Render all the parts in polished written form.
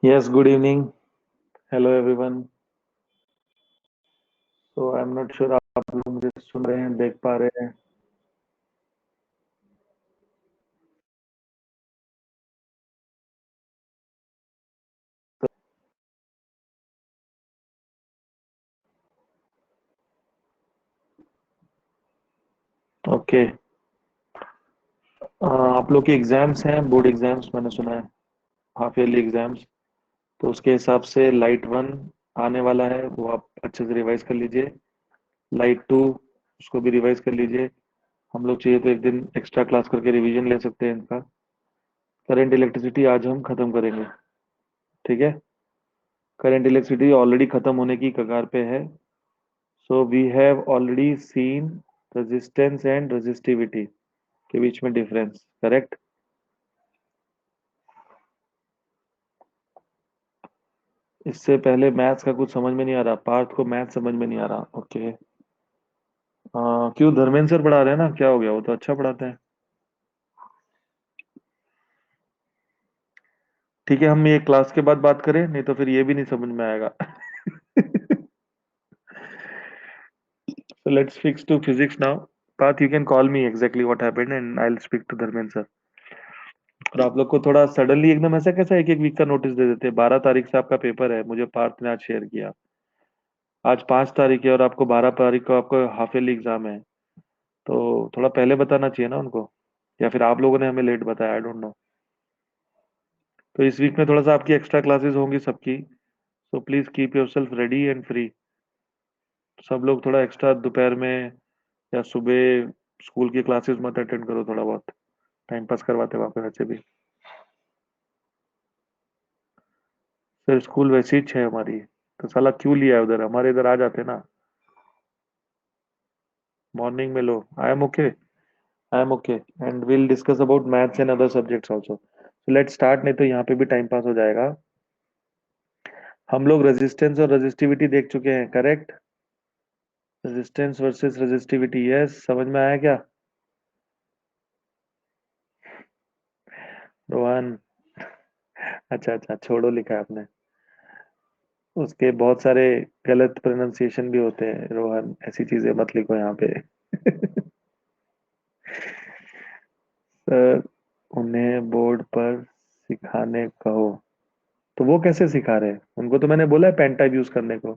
Yes, good evening. Hello everyone. So I'm not sure आप लोग मुझे सुन रहे हैं, देख पा रहे हैं. ओके. आप लोग के एग्जाम्स हैं, बोर्ड एग्जाम्स मैंने सुना है, हाफ ईयरली एग्जाम्स. तो उसके हिसाब से लाइट वन आने वाला है, वो आप अच्छे से रिवाइज कर लीजिए. लाइट टू, उसको भी रिवाइज कर लीजिए. हम लोग चाहिए तो एक दिन एक्स्ट्रा क्लास करके रिवीजन ले सकते हैं इनका. करंट इलेक्ट्रिसिटी आज हम खत्म करेंगे. ठीक है. करंट इलेक्ट्रिसिटी ऑलरेडी खत्म होने की कगार पे है. So we have already seen resistance and resistivity के बीच में डिफरेंस. करेक्ट. इससे पहले मैथ्स का कुछ समझ में नहीं आ रहा, पार्थ को मैथ समझ में नहीं आ रहा. ओके. क्यों, धर्मेंद्र सर पढ़ा रहे हैं ना, क्या हो गया, वो तो अच्छा पढ़ाते हैं. ठीक है, हम ये क्लास के बाद बात करें, नहीं तो फिर ये भी नहीं समझ में आएगा. So let's fix to physics now. Path, you can call me exactly what happened and I'll speak to Dharmendra sir. और आप लोग को थोड़ा सडनली एकदम ऐसा कैसा एक एक वीक का नोटिस दे देते हैं. 12 तारीख से आपका पेपर है, मुझे पार्थ ने आज शेयर किया. आज 5 तारीख है और आपको 12 तारीख को आपको हाफ ईयरली एग्जाम है. तो थोड़ा पहले बताना चाहिए ना उनको, या फिर आप लोगों ने हमें लेट बताया, आई डोंट नो. तो इस वीक में थोड़ा सा आपकी एक्स्ट्रा क्लासेस होंगी सबकी. So please keep your self ready and free. सब लोग थोड़ा एक्स्ट्रा दोपहर में या सुबह स्कूल की क्लासेस मत अटेंड करो, थोड़ा बहुत टाइम पास करवाते वहाँ पे वैसे भी. फिर स्कूल वैसे ही 6 हमारी. तो साला क्यों लिया है उधर, हमारे इधर आ जाते ना. मॉर्निंग में लो. I am okay. I am okay. And will discuss about maths and other subjects also. So let's start, नहीं तो यहाँ पे भी टाइम पास हो जाएगा. हम लोग रेजिस्टेंस और रेजिस्टिविटी देख चुके हैं. Correct. Resistance versus resistivity. Yes, समझ में आया क्या रोहन? अच्छा अच्छा, छोड़ो लिखा है आपने. उसके बहुत सारे गलत प्रोनाउंसिएशन भी होते हैं रोहन, ऐसी चीजें मत लिखो यहाँ पे. सर, उन्हें बोर्ड पर सिखाने कहो. तो वो कैसे सिखा रहे हैं? उनको तो मैंने बोला है पेन टाइप यूज करने को.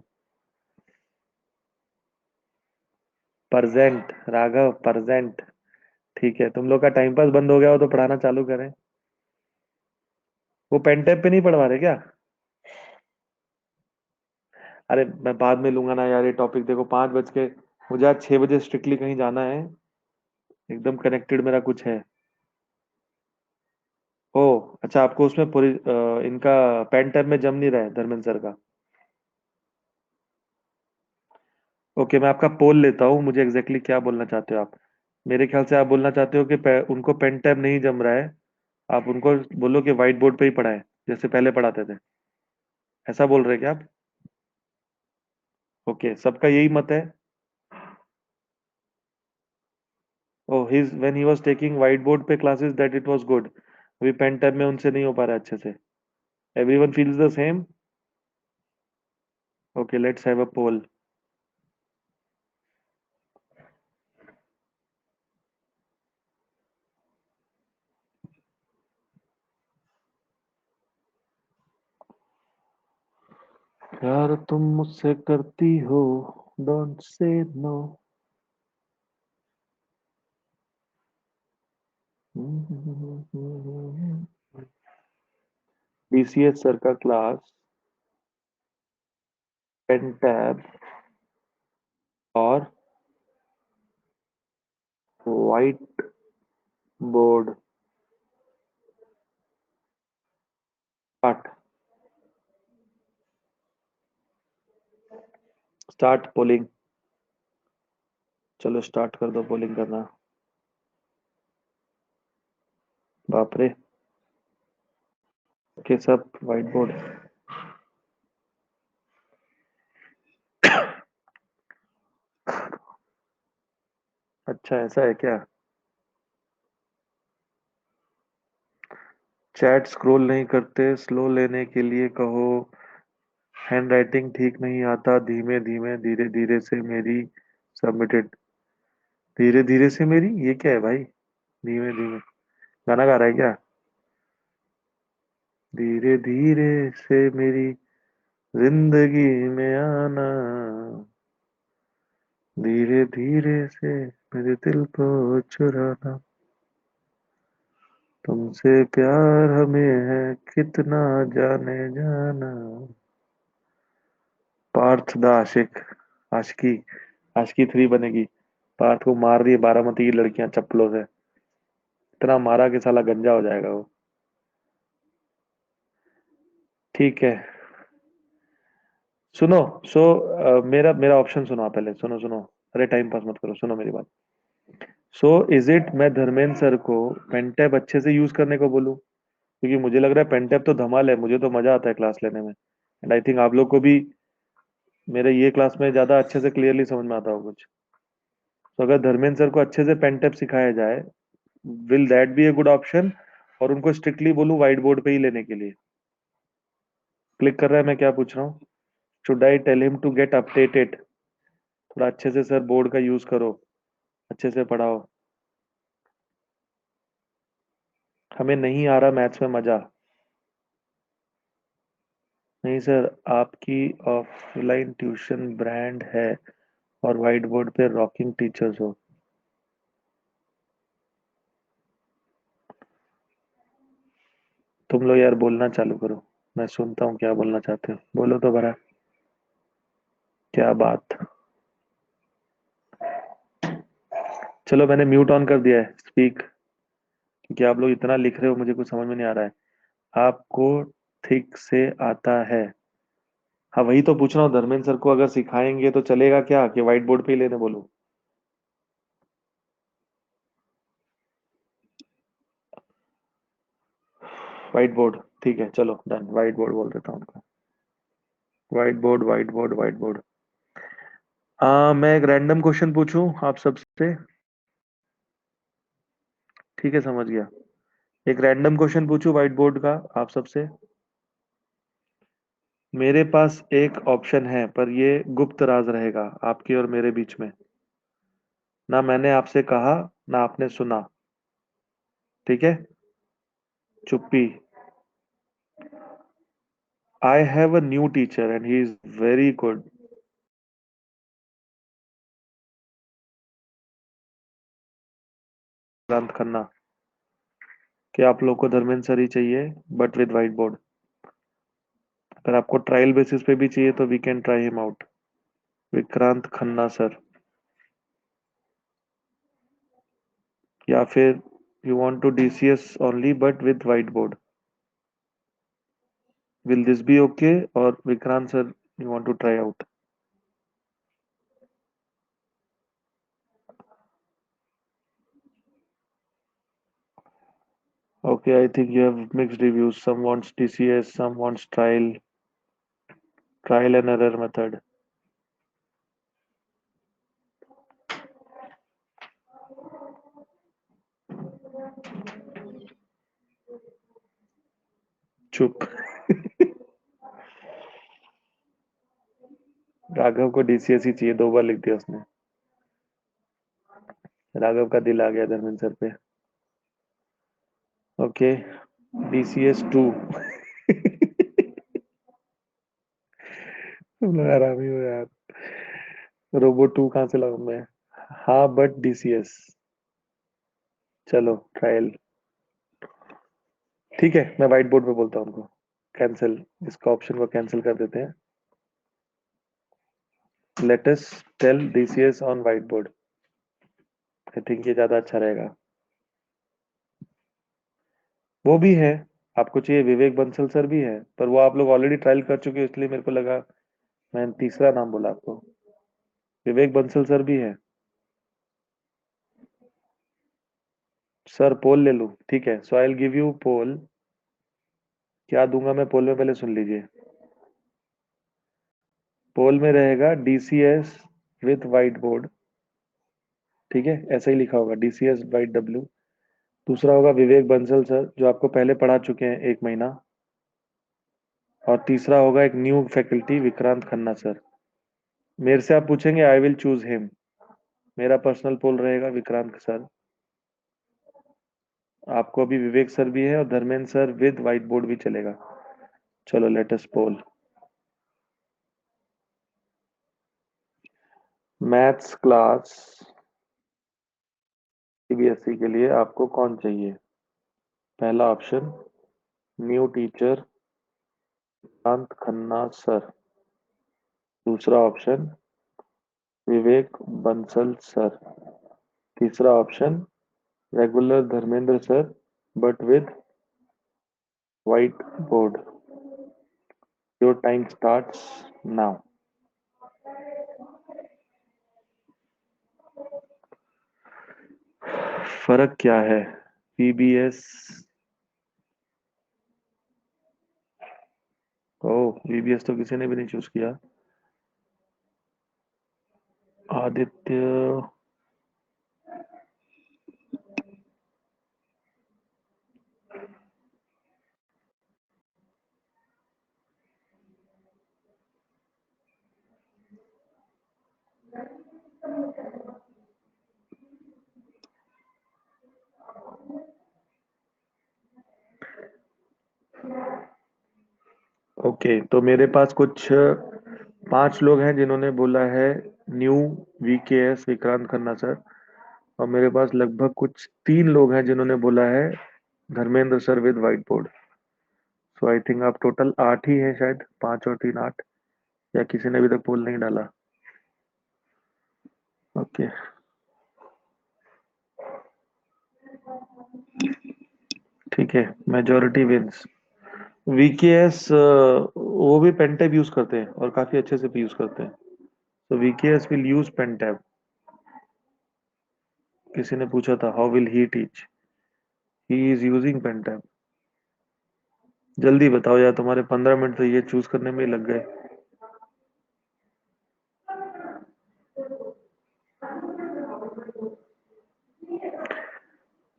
Present Raghav, present. ठीक है, तुम लोग का टाइम पास बंद हो गया हो तो पढ़ाना चालू करें. वो पेन टैप पे नहीं पढ़वा रहे क्या? अरे मैं बाद में लूंगा ना यार, ये टॉपिक देखो 5 बज के. मुझे आज 6 बजे स्ट्रिक्टली कहीं जाना है. एकदम कनेक्टेड मेरा कुछ है. ओ. अच्छा, आपको उसमें पूरी इनका पेन टैप में जम नहीं रहा है धर्मेंद्र सर का. ओके, मैं आपका पोल लेता हूँ, मुझे एग्जैक्टली क्या बोलना चाहते हो आप. मेरे ख्याल से आप बोलना चाहते हो कि उनको पेन टैप नहीं जम रहा है. आप उनको बोलो कि व्हाइट बोर्ड पे ही पढ़ाएं, जैसे पहले पढ़ाते थे. ऐसा बोल रहे हैं क्या आप? ओके, सबका यही मत है. Oh, his when he was taking white board पे classes that it was good. अभी पेन टैब में उनसे नहीं हो पा रहा है अच्छे से. Everyone feels the same. Okay, let's have a poll. प्यार तुम मुझसे करती हो, don't say no. BCS sir का क्लास, पेन टैब और white board start. Start polling. चलो स्टार्ट कर दो पोलिंग करना। बाप रे। के सब व्हाइट बोर्ड। अच्छा ऐसा है क्या? चैट स्क्रॉल नहीं करते, स्लो लेने के लिए कहो। हैंडराइटिंग ठीक नहीं आता, धीमे धीमे धीरे धीरे से मेरी सबमिटेड। धीरे धीरे से मेरी, ये क्या है भाई? धीमे धीमे गाना गा रहा है क्या? धीरे धीरे से मेरी जिंदगी में आना, धीरे धीरे से मेरे दिल को चुराना, तुमसे प्यार हमें है कितना जाने जाना। पार्थ द आशिक। आशिकी। आशिकी 3 बनेगी। पार्थ को मार दिए बारामती की लड़कियां चप्पलों से। इतना मारा कि साला गंजा हो जाएगा वो। ठीक है। सुनो। सो मेरा मेरा ऑप्शन सुनो आप पहले, सुनो सुनो। अरे टाइम पास मत करो, सुनो मेरी बात। सो इज इट मैं धर्मेंद्र सर को पेंटैप अच्छे से यूज करने को बोलूं? क्योंकि मुझे लग रहा है पेंटैप तो धमाल है, मुझे तो मजा आता है क्लास लेने में। एंड आई थिंक आप लोग को भी मेरे ये क्लास में ज्यादा अच्छे से क्लियरली समझ में आता हो कुछ। तो अगर धर्मेंद्र सर को अच्छे से पेंटैप सिखाया जाए, will that be a good option? और उनको स्ट्रिक्टली बोलूं व्हाइट बोर्ड पे ही लेने के लिए? क्लिक कर रहा है मैं क्या पूछ रहा हूँ? Should I tell him to get updated? थोड़ा अच्छे से सर बोर्ड का यूज करो, अच्छे से पढ़ाओ। हमें नहीं आ रहा मैथ्स में मजा। नहीं सर, आपकी ऑफलाइन ट्यूशन ब्रांड है और व्हाइट बोर्ड पे रॉकिंग टीचर्स हो। तुम लोग यार बोलना चालू करो, मैं सुनता हूँ क्या बोलना चाहते हो, बोलो तो भरा। क्या बात। चलो मैंने म्यूट ऑन कर दिया है स्पीक, क्योंकि आप लोग इतना लिख रहे हो मुझे कुछ समझ में नहीं आ रहा है। आपको ठीक से आता है? हाँ वही तो पूछ रहा हूँ, धर्मेंद्र सर को अगर सिखाएंगे तो चलेगा क्या कि व्हाइट बोर्ड पे ही लेने बोलूं? White board. ठीक है चलो डन, व्हाइट बोर्ड बोल देता हूँ उनको। White board white board white board. मैं एक रैंडम क्वेश्चन पूछूं आप सबसे? ठीक है समझ गया। एक रैंडम क्वेश्चन पूछूं व्हाइट बोर्ड का आप सबसे? मेरे पास एक ऑप्शन है पर ये गुप्त राज रहेगा आपके और मेरे बीच में। ना मैंने आपसे कहा, ना आपने सुना। ठीक है? चुप्पी। I have a new teacher and he is very good. Vikrant Khanna. कि आप लोग को धर्मेंद्र सर ही चाहिए, बट विद व्हाइट बोर्ड। अगर आपको ट्रायल बेसिस पे भी चाहिए तो we can try him out. Vikrant Khanna sir. या फिर you want to DCS only but with white board? Will this be okay? और Vikrant sir you want to try out? Okay, I think you have mixed reviews. Some wants TCS, some wants trial and error method. चुप। राघव को DCS ही चाहिए, 2 बार लिख दिया उसने। राघव का दिल आ गया धर्मेंद्र सर पे। ओके। DCS 2। तुम लोग आराम ही हो यार। रोबो 2 कहाँ से लाऊं मैं? हाँ बट डीसीएस। चलो ट्रायल। ठीक है मैं व्हाइट बोर्ड पे बोलता हूँ उनको। कैंसिल। इसका ऑप्शन को कैंसिल कर देते हैं। Let us tell DCS on whiteboard. I think ये ज्यादा अच्छा रहेगा। वो भी है। आपको चाहिए विवेक बंसल सर भी है, पर वो आप लोग ऑलरेडी ट्रायल कर चुके हो, इसलिए मेरे को लगा मैंने तीसरा नाम बोला आपको। विवेक बंसल सर भी है। सर पोल ले लूं? ठीक है, सो आई विल गिव यू पोल। क्या दूंगा मैं पोल में, पहले सुन लीजिए। पोल में रहेगा डीसीएस विथ वाइट बोर्ड। ठीक है, ऐसा ही लिखा होगा, डीसीएस वाइट डब्ल्यू। दूसरा होगा विवेक बंसल सर, जो आपको पहले पढ़ा चुके हैं 1 महीना। और तीसरा होगा एक new faculty Vikrant Khanna sir. मेरे से आप पूछेंगे, आई विल चूज हिम। मेरा पर्सनल पोल रहेगा विक्रांत सर। आपको अभी विवेक सर भी है और Dharmendra sir with white board भी चलेगा। चलो लेट अस पोल। मैथ्स क्लास सीबीएसई के लिए आपको कौन चाहिए? पहला option new teacher Vikrant Khanna sir. दूसरा ऑप्शन विवेक बंसल सर। तीसरा option regular Dharmendra sir but with white board. Your time starts now. फर्क क्या है? पीबीएस। ओ, वीबीएस तो किसी ने भी नहीं चूज किया। आदित्य। ओके, तो मेरे पास कुछ 5 लोग हैं जिन्होंने बोला है new VKS Vikrant Khanna sir. और मेरे पास लगभग कुछ 3 लोग हैं जिन्होंने बोला है Dharmendra sir with white board. So I think आप टोटल 8 ही हैं शायद, 5 और 3 8। या किसी ने अभी तक पोल नहीं डाला? ओके, ठीक है, मेजोरिटी विंस। वीकेएस वो भी पेन टैब यूज करते हैं और काफी अच्छे से भी यूज करते हैं। तो VKS will use pen tab. किसी ने पूछा था how will he teach, he is using pen tab. जल्दी बताओ यार, तुम्हारे 15 मिनट तो ये चूज करने में ही लग गए।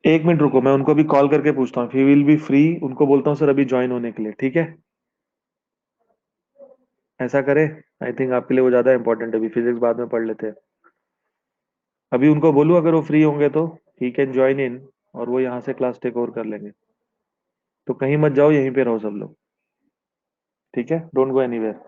1 मिनट रुको, मैं उनको भी कॉल करके पूछता हूँ, ही विल बी फ्री, उनको बोलता हूँ सर अभी ज्वाइन होने के लिए, ठीक है? ऐसा करें? आई थिंक आपके लिए वो ज्यादा इंपॉर्टेंट है, अभी फिजिक्स बाद में पढ़ लेते हैं। अभी उनको बोलूँ अगर वो फ्री होंगे तो ही कैन ज्वाइन इन, और वो यहाँ से क्लास टेक ओवर कर लेंगे। तो कहीं मत जाओ, यहीं पे रहो सब लोग। ठीक है, डोंट गो एनीवेयर।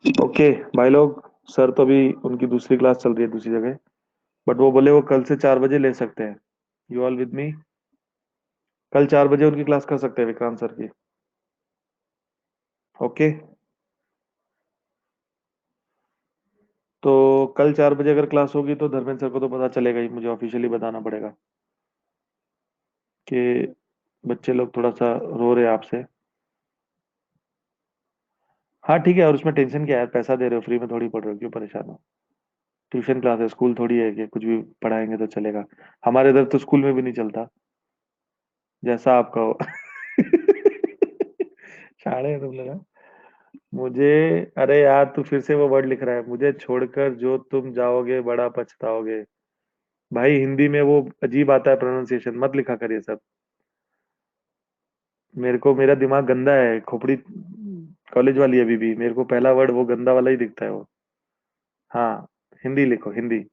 ओके भाई लोग, सर तो अभी उनकी दूसरी क्लास चल रही है दूसरी जगह, बट वो बोले वो कल से 4 बजे ले सकते हैं। You all with me? कल 4 बजे उनकी क्लास कर सकते हैं विक्रांत सर की। ओके। तो कल 4 बजे अगर क्लास होगी तो धर्मेंद्र सर को तो पता चलेगा ही, मुझे ऑफिशियली बताना पड़ेगा कि बच्चे लोग थोड़ा सा रो रहे हैं आपसे। हाँ ठीक है, और उसमें टेंशन क्या है, पैसा दे रहे हो, फ्री में थोड़ी पढ़ रहे हो, क्यों परेशान हो? ट्यूशन क्लास है, स्कूल थोड़ी है कि कुछ भी पढ़ाएंगे तो चलेगा। हमारे इधर तो स्कूल में भी नहीं चलता, जैसा आपका हो। शाणे है तुम लोग, हाँ? मुझे, अरे यार तू फिर से वो वर्ड लिख रहा है, मुझे छोड़कर जो तुम जाओगे बड़ा पछताओगे। भाई हिंदी में वो अजीब आता है प्रोनाउंसिएशन, मत लिखा कर ये सब। मेरे को, मेरा दिमाग गंदा है, खोपड़ी कॉलेज वाली है अभी भी, मेरे को पहला वर्ड वो गंदा वाला ही दिखता है वो। हाँ, हिंदी लिखो, हिंदी।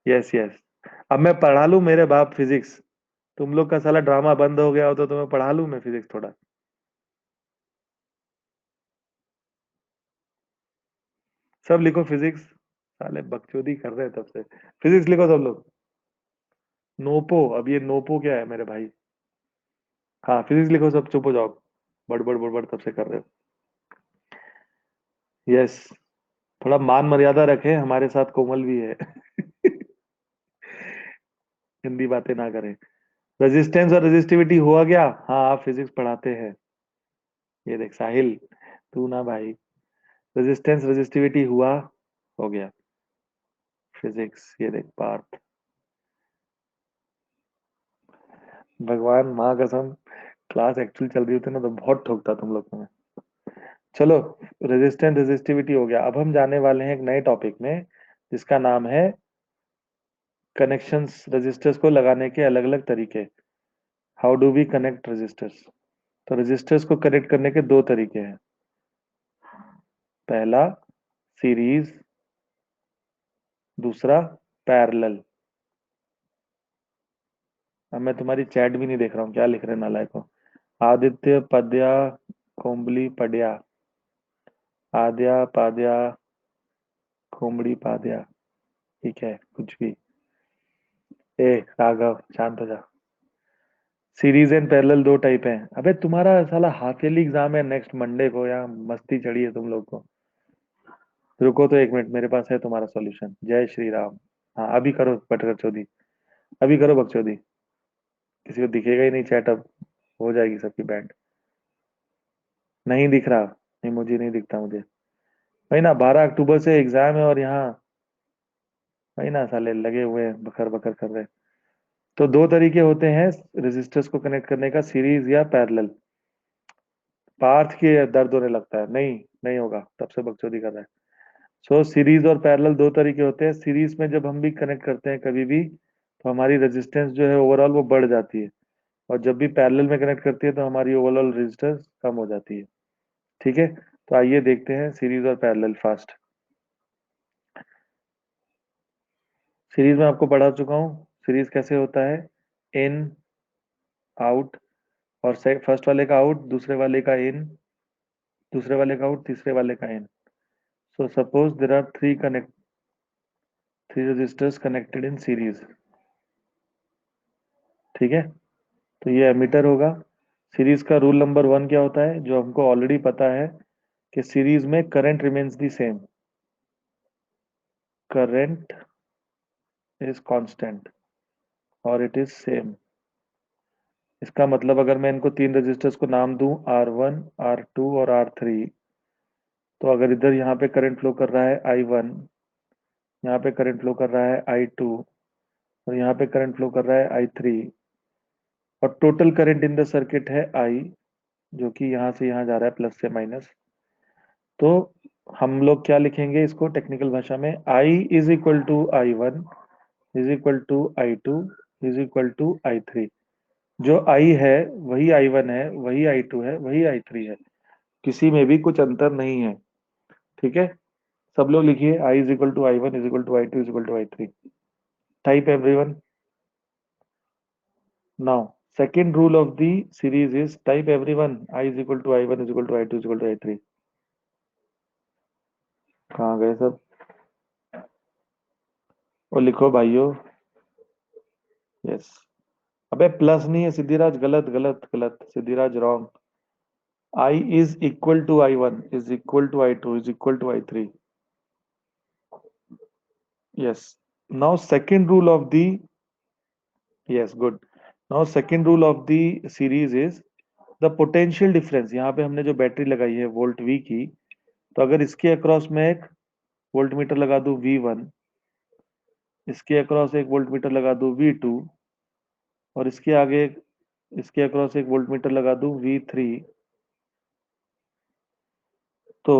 Yes yes. अब मैं पढ़ा लूं मेरे बाप फिजिक्स? तुम लोग का साला ड्रामा बंद हो गया हो तो तुम्हें पढ़ा लूं मैं फिजिक्स थोड़ा। सब लिखो फिजिक्स। साले बकचोदी कर रहे हैं तब से। फिजिक्स लिखो सब लोग। नोपो, अब ये नोपो क्या है मेरे भाई? हाँ फिजिक्स लिखो सब, चुप हो जाओ। बड़बड़ बड़बड़ तब से कर रहे हो। यस। थोड़ा मान मर्यादा रखें, हमारे साथ कोमल भी है। हिंदी बातें ना करें। रेजिस्टेंस और रेजिस्टिविटी हुआ क्या? हाँ आप फिजिक्स पढ़ाते हैं। ये देख साहिल, तू ना भाई। रेजिस्टेंस रेजिस्टिविटी हुआ, हो गया। फिजिक्स, ये देख पार्थ। भगवान माँ कसम, क्लास एक्चुअल चल रही होती ना तो बहुत ठोकता तुम लोग को मैं। चलो, रेजिस्टेंस रेजिस्टिविटी हो गया, अब हम जाने वाले हैं एक नए टॉपिक में जिसका नाम है कनेक्शंस, रेजिस्टर्स को लगाने के अलग अलग तरीके। How do we connect resistors? तो रेजिस्टर्स को कनेक्ट करने के दो तरीके हैं। पहला सीरीज, दूसरा पैरेलल। अब मैं तुम्हारी चैट भी नहीं देख रहा हूँ, क्या लिख रहे हैं नालायक हो। आदित्य पद्या, कोमली पड्या, आद्या पाद्या, कोमड़ी पाद्या। ठीक है कुछ भी। ए राघव शांत हो जा। सीरीज एंड पैरेलल दो टाइप हैं। अबे तुम्हारा साला हाफ ईयरली एग्जाम है नेक्स्ट मंडे को, यहाँ मस्ती चढ़ी है तुम लोग को। रुको तो एक मिनट, मेरे पास है तुम्हारा सॉल्यूशन। जय श्री राम। हाँ अभी करो बटकर चौधरी, अभी करो बकचोदी। किसी को दिखेगा ही नहीं चैट अब, हो जाएगी सबकी बैंड। नहीं दिख रहा, नहीं मुझे नहीं दिखता मुझे। वही ना, 12 अक्टूबर से एग्जाम है और यहाँ वही ना साले लगे हुए हैं, बकर बकर कर रहे हैं। तो दो तरीके होते हैं रेजिस्टर्स को कनेक्ट करने का, सीरीज या पैरेलल। पार्थ के दर्द होने लगता है, नहीं नहीं होगा, तब से बकचोदी कर रहा है। सो सीरीज और पैरेलल दो तरीके होते हैं। सीरीज में जब हम भी कनेक्ट करते हैं कभी भी, तो हमारी रेजिस्टेंस जो है ओवरऑल वो बढ़ जाती है। और जब भी पैरेलल में कनेक्ट करती है तो हमारी ओवरऑल रेजिस्टेंस कम हो जाती है। ठीक है, तो आइए देखते हैं सीरीज और पैरेलल फास्ट। सीरीज में आपको पढ़ा चुका हूँ, सीरीज कैसे होता है। इन, आउट, और फर्स्ट वाले का आउट, दूसरे वाले का इन, दूसरे वाले का आउट, तीसरे वाले का in. So suppose there are three resistors connected in series. ठीक है, तो ये एमीटर होगा। सीरीज का रूल नंबर वन क्या होता है, जो हमको ऑलरेडी पता है, कि सीरीज में current remains the same. Current is constant और इट इज सेम। इसका मतलब अगर मैं इनको तीन रजिस्टर्स को नाम दूं, R1, R2 और R3, तो अगर इधर यहाँ पे करंट फ्लो कर रहा है I1, यहाँ पे करंट फ्लो कर रहा है I2, और यहाँ पे करंट फ्लो कर रहा है I3, और total current in the circuit है I, जो कि यहाँ से यहाँ जा रहा है प्लस से माइनस। तो हम लोग क्या लिखेंगे इसको टेक्निकल भाषा में, I is equal to I1 is equal to I2 is equal to I3। जो I है वही I1 है, वही I2 है, वही I3 है, किसी में भी कुछ अंतर नहीं है। ठीक है, सब लोग लिखिए I is equal to I1 is equal to I2 is equal to I3। Type everyone now. Second rule of the series is type everyone I is equal to I1 is equal to I2 is equal to I3। कहाँ गए सब? और लिखो भाइयों। Yes. अबे plus नहीं है सिद्धिराज, गलत गलत गलत Siddhiraj, wrong. I is equal to I1 is equal to I2 is equal to I3। Yes. Now second rule of the, yes, good. Now second rule of the series is the potential difference। यहाँ पे हमने जो battery लगाई है volt V की, तो अगर इसके अक्रॉस में एक वोल्ट मीटर लगा दूं V1, इसके अक्रॉस एक वोल्ट मीटर लगा दूं V2, और इसके आगे इसके अक्रॉस एक वोल्ट मीटर लगा दूं V3, तो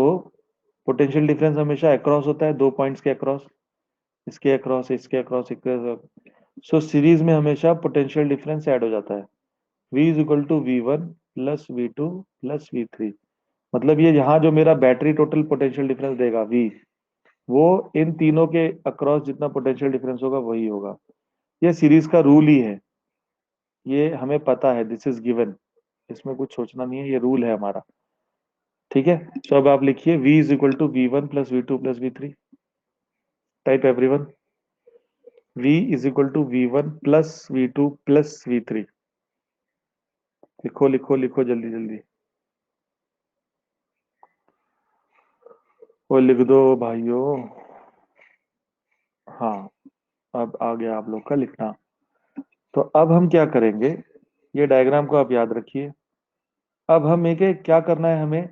पोटेंशियल डिफरेंस हमेशा अक्रॉस होता है, दो पॉइंट्स के अक्रॉस, इसके अक्रॉस इसके अक्रॉस इसके अक्रॉस। सो सीरीज में हमेशा पोटेंशियल डिफरेंस ऐड हो जाता है। V is equal to V1 plus V2 plus V3। मतलब ये यहाँ जो मेरा बैटरी टोटल पोटेंशियल डिफरेंस देगा V, वो इन तीनों के अक्रॉस जितना पोटेंशियल डिफरेंस होगा वही होगा। ये सीरीज का रूल ही है, ये हमें पता है, दिस इज गिवन, इसमें कुछ सोचना नहीं है, ये रूल है हमारा। ठीक है। सो अब आप लिखिए V is equal to V1 plus V2 plus V3। Type everyone. V is equal to V1 plus V2 plus V3। लिखो लिखो लिखो जल्दी जल्दी। वो लिख दो भाइयों। हाँ, अब आ गया आप लोग का लिखना। तो अब हम क्या करेंगे, ये डायग्राम को आप याद रखिए। अब हम एक एक क्या करना है, हमें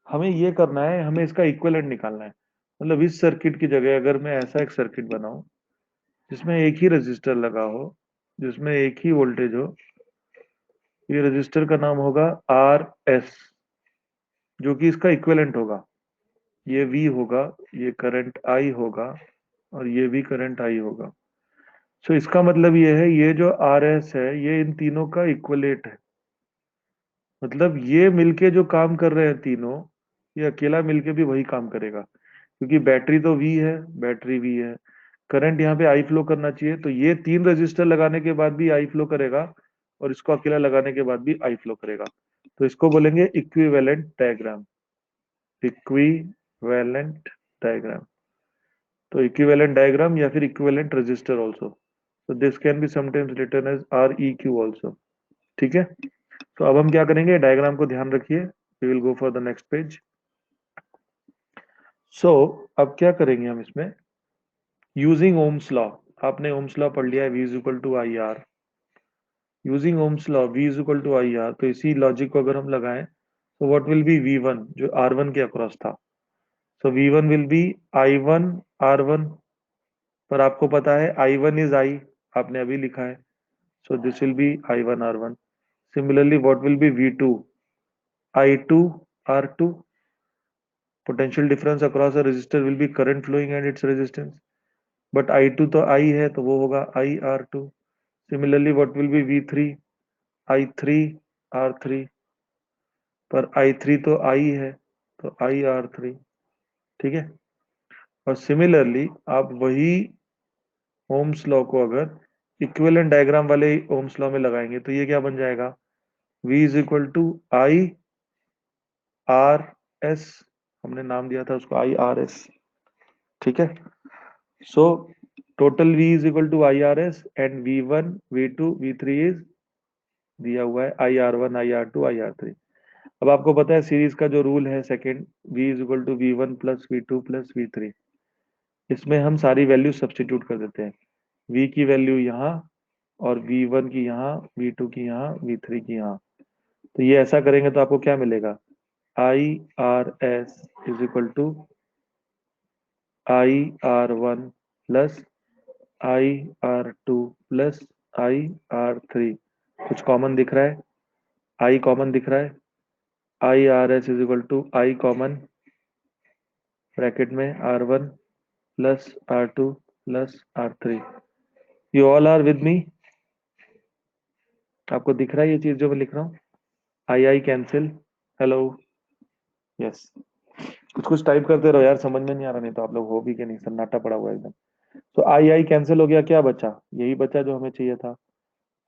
हमें ये करना है, हमें इसका इक्विवेलेंट निकालना है। मतलब इस सर्किट की जगह अगर मैं ऐसा एक सर्किट बनाऊं जिसमें एक ही रजिस्टर लगा हो, जिसमें एक ही वोल्टेज हो, ये रजिस्टर का नाम होगा RS, जो कि इसका इक्विवेलेंट होगा। ये V होगा, ये करंट I होगा, और ये भी करंट I होगा। सो इसका मतलब ये है, ये जो RS है ये इन तीनों का इक्वलेट है। मतलब ये मिलके जो काम कर रहे हैं तीनों, ये अकेला मिलके भी वही काम करेगा, क्योंकि बैटरी तो V है, बैटरी V है, करंट यहाँ पे आई फ्लो करना चाहिए, तो ये तीन रजिस्टर लगाने के बाद भी आई फ्लो करेगा, और इसको अकेला लगाने के बाद भी आई फ्लो करेगा। तो इसको बोलेंगे इक्विवेलेंट डायग्राम। Equivalent diagram. तो इक्विवेलेंट डायग्राम या फिर equivalent register also, so this can be sometimes written as REQ also। ठीक है। तो अब हम क्या करेंगे, डायग्राम को ध्यान रखिए। We will go for the next page. So अब क्या करेंगे हम इसमें, यूजिंग ओम्स लॉ। आपने ओम्स लॉ पढ़ लिया है, V is equal to I R. Using Ohm's law V is equal to I R, तो इसी लॉजिक को अगर हम लगाएं तो व्हाट विल बी V1 जो R1 के अक्रॉस था। सो V1 will be I1 R1, पर आपको पता है I1 इज I, आपने अभी लिखा है, so this will be I1 R1। Similarly, what will be V2? I2 R2। Potential difference across a resistor will be current flowing and its resistance। But I2 तो I है, तो वो होगा I R2। Similarly, what will be V3? I3 R3, पर I3 तो I है, तो I R3। ठीक है। और सिमिलरली आप वही ओम्स लॉ को अगर इक्विवेलेंट डायग्राम वाले ओम्स लॉ में लगाएंगे तो ये क्या बन जाएगा, V is equal to I R S, हमने नाम दिया था उसको IRS। ठीक है। So total V is equal to IRS and V1 V2 V3 is दिया हुआ है IR1 IR2 IR3। अब आपको पता है सीरीज का जो रूल है second, V is equal to V1 plus V2 plus V3, इसमें हम सारी वैल्यू सब्स्टिट्यूट कर देते हैं। V की वैल्यू यहाँ, और V1 की यहाँ, V2 की यहाँ, V3 की यहाँ। तो ये ऐसा करेंगे तो आपको क्या मिलेगा, IRS is equal to IR1 plus IR2 plus IR3। कुछ कॉमन दिख रहा है, I कॉमन दिख रहा है। IRS is equal to I common, bracket में R1 plus R2 plus R3। You all are with me? आपको दिख रहा है ये चीज जो मैं लिख रहा हूँ, I कैंसिल। हेलो। यस। कुछ कुछ टाइप करते रहो यार, समझ में नहीं आ रहा, नहीं तो आप लोग हो भी कि नहीं, सन्नाटा पड़ा हुआ है एकदम। तो आई कैंसिल हो गया, क्या बचा, यही बचा जो हमें चाहिए था।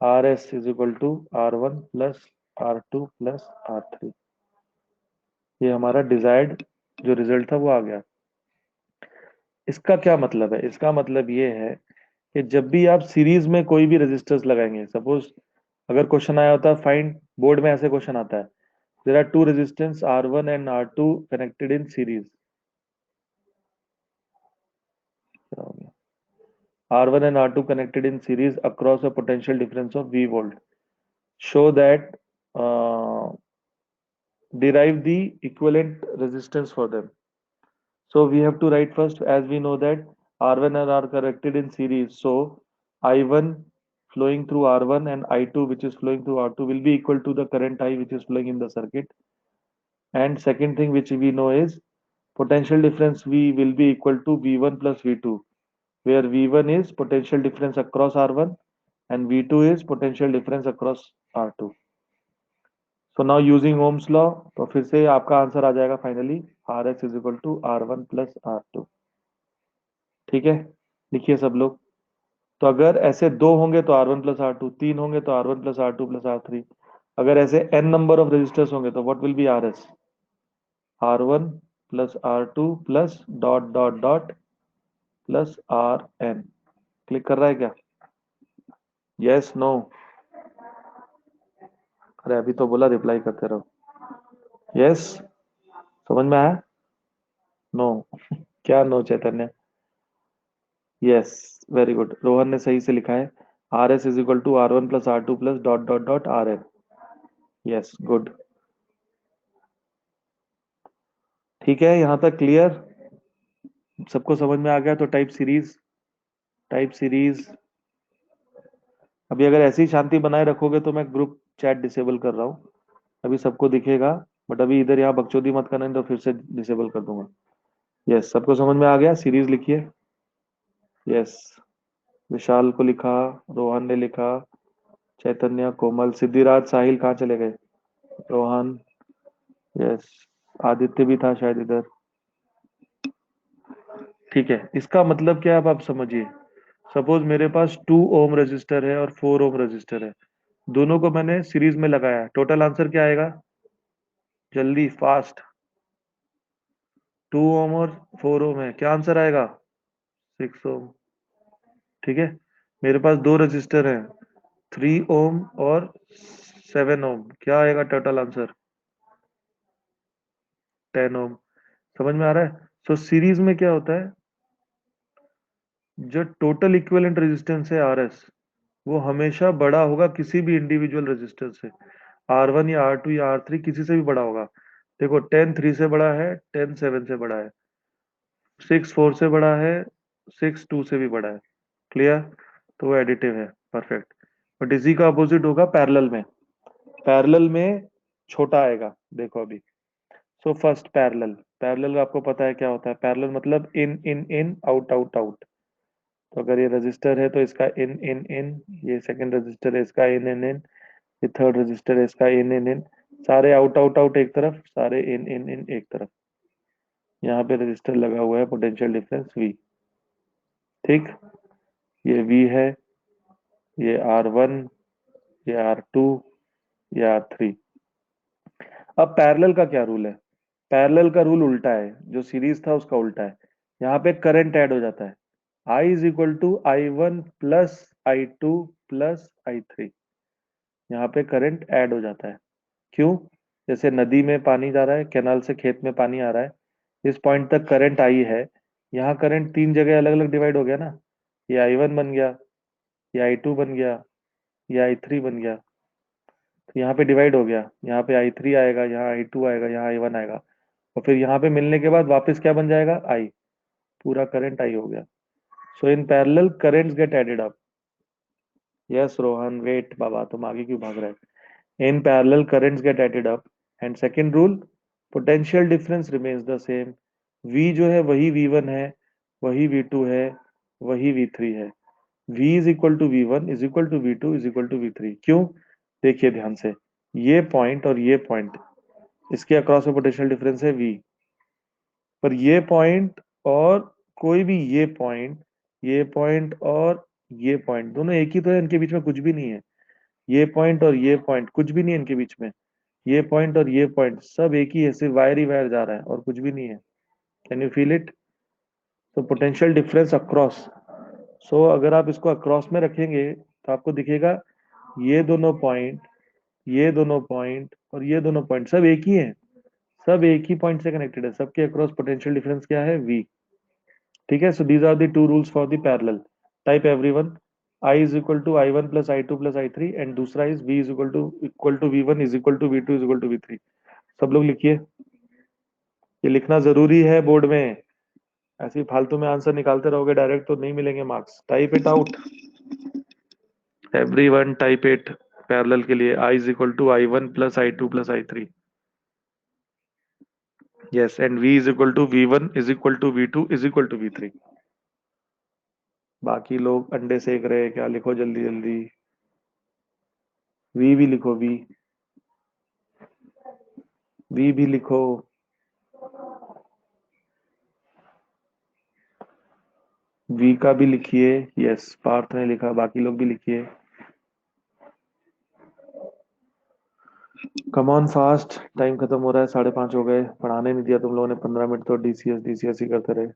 R S is equal to R1 plus R2 plus R3। ये हमारा डिजायर्ड जो रिजल्ट था वो आ गया। इसका क्या मतलब है? इसका मतलब ये है कि जब भी आप सीरीज में कोई भी रेजिस्टर्स लगाएंगे, सपोज अगर क्वेश्चन आया होता है फाइंड, बोर्ड में ऐसे क्वेश्चन आता है, there are two resistance R1 and R2 connected in series. R1 and R2 connected in series across a potential difference of V volt. Show that derive the equivalent resistance for them. So we have to write first, as we know that R1 and R connected in series. So I1 flowing through R1 and I2 which is flowing through R2 will be equal to the current I which is flowing in the circuit. And second thing which we know is potential difference V will be equal to V1 plus V2, where V1 is potential difference across R1 and V2 is potential difference across R2. So now using Ohm's law, तो फिर से आपका answer आ जाएगा finally RS is equal to R1 plus R2। ठीक है, लिखिए सब लोग। तो अगर ऐसे दो होंगे तो R1 प्लस R2, तीन होंगे तो R1 plus R2 plus R3, अगर ऐसे n नंबर ऑफ रेजिस्टर्स होंगे तो what will be RS? R1 plus R2 plus dot dot dot plus RN। Click कर रहा है क्या? Yes no? अरे अभी तो बोला रिप्लाई करते रहो। यस, समझ में आया? नो? क्या no Chaitanya? Yes, very good, Rohan ने सही से लिखा है। R S is equal to R1 plus R2 plus dot dot dot RN। Yes, good. ठीक है, यहाँ तक क्लियर? सबको समझ में आ गया? तो टाइप सीरीज अभी अगर ऐसी शांति बनाए रखोगे तो मैं ग्रुप चैट डिसेबल कर रहा हूँ, अभी सबको दिखेगा। बट अभी इधर यहाँ बकचोदी मत करना, नहीं तो फिर से डिसेबल कर दूंगा। यस, सबको समझ में आ गया? सीरीज लिखिए। यस, विशाल को लिखा, रोहन ने लिखा, चैतन्य, कोमल, सिद्धिराज, साहिल कहाँ चले गए? रोहन, यस, आदित्य भी था शायद इधर। ठीक है, इसका मतलब क्या है अब आप समझिए। सपोज मेरे पास 2 ओम रजिस्टर है और 4 ओम रजिस्टर है, दोनों को मैंने सीरीज में लगाया, टोटल आंसर क्या आएगा? जल्दी फास्ट। 2 ओम और 4 ओम है, क्या आंसर आएगा? 6 ओम। ठीक है, मेरे पास दो रजिस्टर हैं, 3 ओम और 7 ओम, क्या आएगा टोटल आंसर? 10 ओम। समझ में आ रहा है? सो सीरीज में क्या होता है, जो टोटल इक्विवेलेंट रेजिस्टेंस है RS, वो हमेशा बड़ा होगा किसी भी इंडिविजुअल रजिस्टर से। R1 या R2 या R3 किसी से भी बड़ा होगा। देखो, 10 3 से बड़ा है, 10 7 से बड़ा है, 6 4 से बड़ा है, 6 2 से भी बड़ा है। क्लियर? तो वो एडिटिव है, परफेक्ट। बट इसी का अपोजिट होगा पैरेलल में। पैरेलल में छोटा आएगा, देखो अभी। सो फर्स्ट पैरेलल, पैरेलल आपको पता है क्या होता है? पैरेलल मतलब इन इन इन, आउट आउट आउट। तो अगर ये रजिस्टर है तो इसका इन इन इन, ये सेकंड रजिस्टर है इसका इन इन इन, ये थर्ड रजिस्टर है इसका इन इन इन, सारे आउट आउट आउट एक तरफ, सारे इन इन इन एक तरफ। यहाँ पे रजिस्टर लगा हुआ है, पोटेंशियल डिफरेंस V। ठीक, ये V है, ये R1, ये R2, ये R3। अब पैरेलल का क्या रूल है? पैरेलल का रूल उल्टा है, जो सीरीज था उसका उल्टा है। यहाँ पे करंट ऐड हो जाता है, I is equal to I1 plus I2 plus I3। यहाँ पे करंट ऐड हो जाता है। क्यों? जैसे नदी में पानी जा रहा है, कैनाल से खेत में पानी आ रहा है, इस पॉइंट तक करंट आई है, यहाँ करंट तीन जगह अलग अलग डिवाइड हो गया ना, ये I1 बन गया, ये I2 बन गया, ये I3 बन गया। तो यहाँ पे डिवाइड हो गया, यहाँ पे I3 आएगा, यहाँ I2 आएगा, यहाँ I1 आएगा, और फिर यहाँ पे मिलने के बाद वापस क्या बन जाएगा? I। पूरा करंट I हो गया। So in parallel currents get added up. Yes Rohan, wait बाबा, तुम आगे क्यों भाग रहे हैं? In parallel, currents get added up. And second rule, potential difference remains the same. V जो है वही V1 है, वही V2 है, वही V3 है। V is equal to V1 is equal to V2 is equal to V3। क्यों? देखिए ध्यान से, ये पॉइंट और ये पॉइंट, इसके अक्रॉस में पोटेंशियल डिफरेंस है V, पर ये पॉइंट और कोई भी ये पॉइंट और ये पॉइंट दोनों एक ही तो है, इनके बीच में कुछ भी नहीं है। ये पॉइंट और ये पॉइंट कुछ भी नहीं है इनके बीच में, ये पॉइंट और ये पॉइंट सब एक ही है, सिर्फ वायर ही वायर जा रहा है और कुछ भी नहीं है। Can you feel it? तो पोटेंशियल डिफरेंस अक्रॉस। सो अगर आप इसको अक्रॉस में रखेंगे तो आपको दिखेगा ये दोनों पॉइंट, ये दोनों पॉइंट और ये दोनों पॉइंट सब एक ही है, सब एक ही पॉइंट से कनेक्टेड है, सबके अक्रॉस पोटेंशियल डिफरेंस क्या है, v। ठीक है, so these are the two rules for the parallel. Type everyone, I is equal to I1 plus I2 plus I3 and दूसरा is V is equal to V1 is equal to V2 is equal to V3। सब लोग लिखिए, ये लिखना जरूरी है board में। ऐसे ही फालतू में आंसर निकालते रहोगे डायरेक्ट तो नहीं मिलेंगे marks. Type it out everyone, type it. Parallel के लिए I is equal to I1 plus I2 plus I3। Yes, and V is equal to V1 is equal to V2 is equal to V3। बाकी लोग अंडे सेक रहे हैं क्या, लिखो जल्दी जल्दी। V भी लिखो, V भी लिखो। V का भी लिखिए। यस, पार्थ ने लिखा, बाकी लोग भी लिखिए। कम ऑन फास्ट, टाइम खत्म हो रहा है, 5:30 हो गए। पढ़ाने नहीं दिया तुम लोगों ने, 15 मिनट तो डीसीएस डीसीएस ही करते रहे।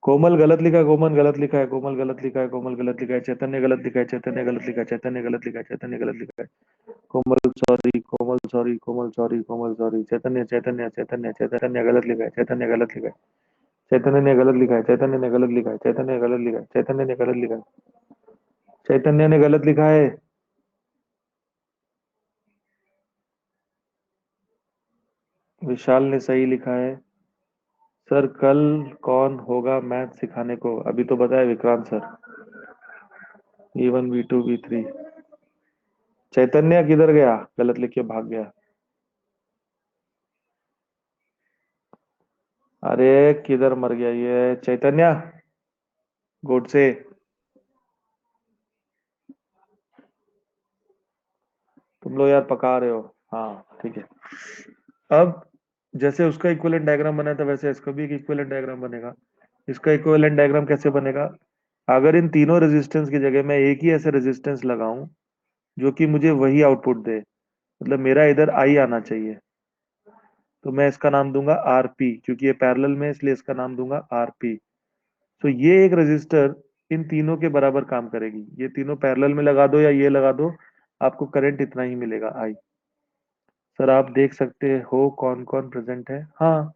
कोमल गलत लिखा है, कोमल गलत लिखा है, कोमल गलत लिखा है, कोमल गलत लिखा है, चैतन्य गलत लिखा है, चैतन्य गलत लिखा है, चैतन्य गलत लिखा है, चैतन्य गलत लिखा है। कोमल सॉरी, कोमल सॉरी, कोमल सॉरी, कोमल सॉरी। चैतन्य चैतन्य चैतन्य चैतन्य गलत लिखा है, चैतन्य गलत लिखा है, चैतन्य ने गलत लिखा है, चैतन्य ने गलत लिखा है, चैतन्य ने गलत लिखा है, चैतन्य ने गलत लिखा है, चैतन्य ने गलत लिखा है। विशाल ने सही लिखा है। सर कल कौन होगा मैथ सिखाने को, अभी तो बताया Vikrant sir. E1 V2 V3। चैतन्य किधर गया, गलत लिख के भाग गया। अरे किधर मर गया ये चैतन्य, गोड से। तुम लोग यार पका रहे हो। हाँ ठीक है। अब जैसे उसका इक्विवेलेंट डायग्राम बना था वैसे इसका भी एक इक्विवेलेंट डायग्राम बनेगा। इसका इक्विवेलेंट डायग्राम कैसे बनेगा, अगर इन तीनों रेजिस्टेंस की जगह मैं एक ही ऐसे रेजिस्टेंस लगाऊं जो कि मुझे वही आउटपुट दे, मतलब मेरा इधर आई आना चाहिए, तो मैं इसका नाम दूंगा आरपी, क्योंकि ये पैरेलल में है, इसलिए इसका नाम दूंगा आरपी। तो ये एक रजिस्टर इन तीनों के बराबर काम करेगी, ये तीनों पैरेलल में लगा दो या ये लगा दो, आपको करंट इतना ही मिलेगा, आई। सर आप देख सकते हो कौन कौन प्रेजेंट है, हाँ।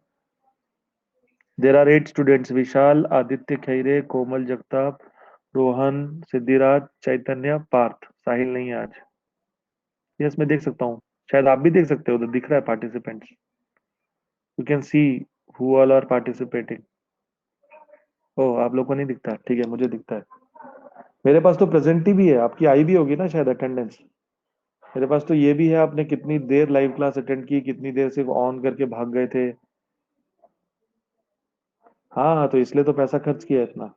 देर आर 8 स्टूडेंट्स, विशाल, आदित्य खैरे, कोमल जगताप, रोहन, सिद्धिराज, चैतन्य, पार्थ। साहिल नहीं है आज। यस मैं देख सकता हूँ, शायद आप भी देख सकते हो, उधर दिख रहा है participants. You can see who all are participating. Oh आप लोग को नहीं दिखता, ठीक है, मुझे दिखता है। मेरे पास तो प्रेजेंट ही भी है, आपकी आई भी होगी ना शायद अटेंडेंस। मेरे पास तो ये भी है, आपने कितनी देर लाइव क्लास अटेंड की, कितनी देर सिर्फ ऑन करके भाग गए थे। हाँ हाँ, तो इसलिए तो पैसा खर्च किया इतना।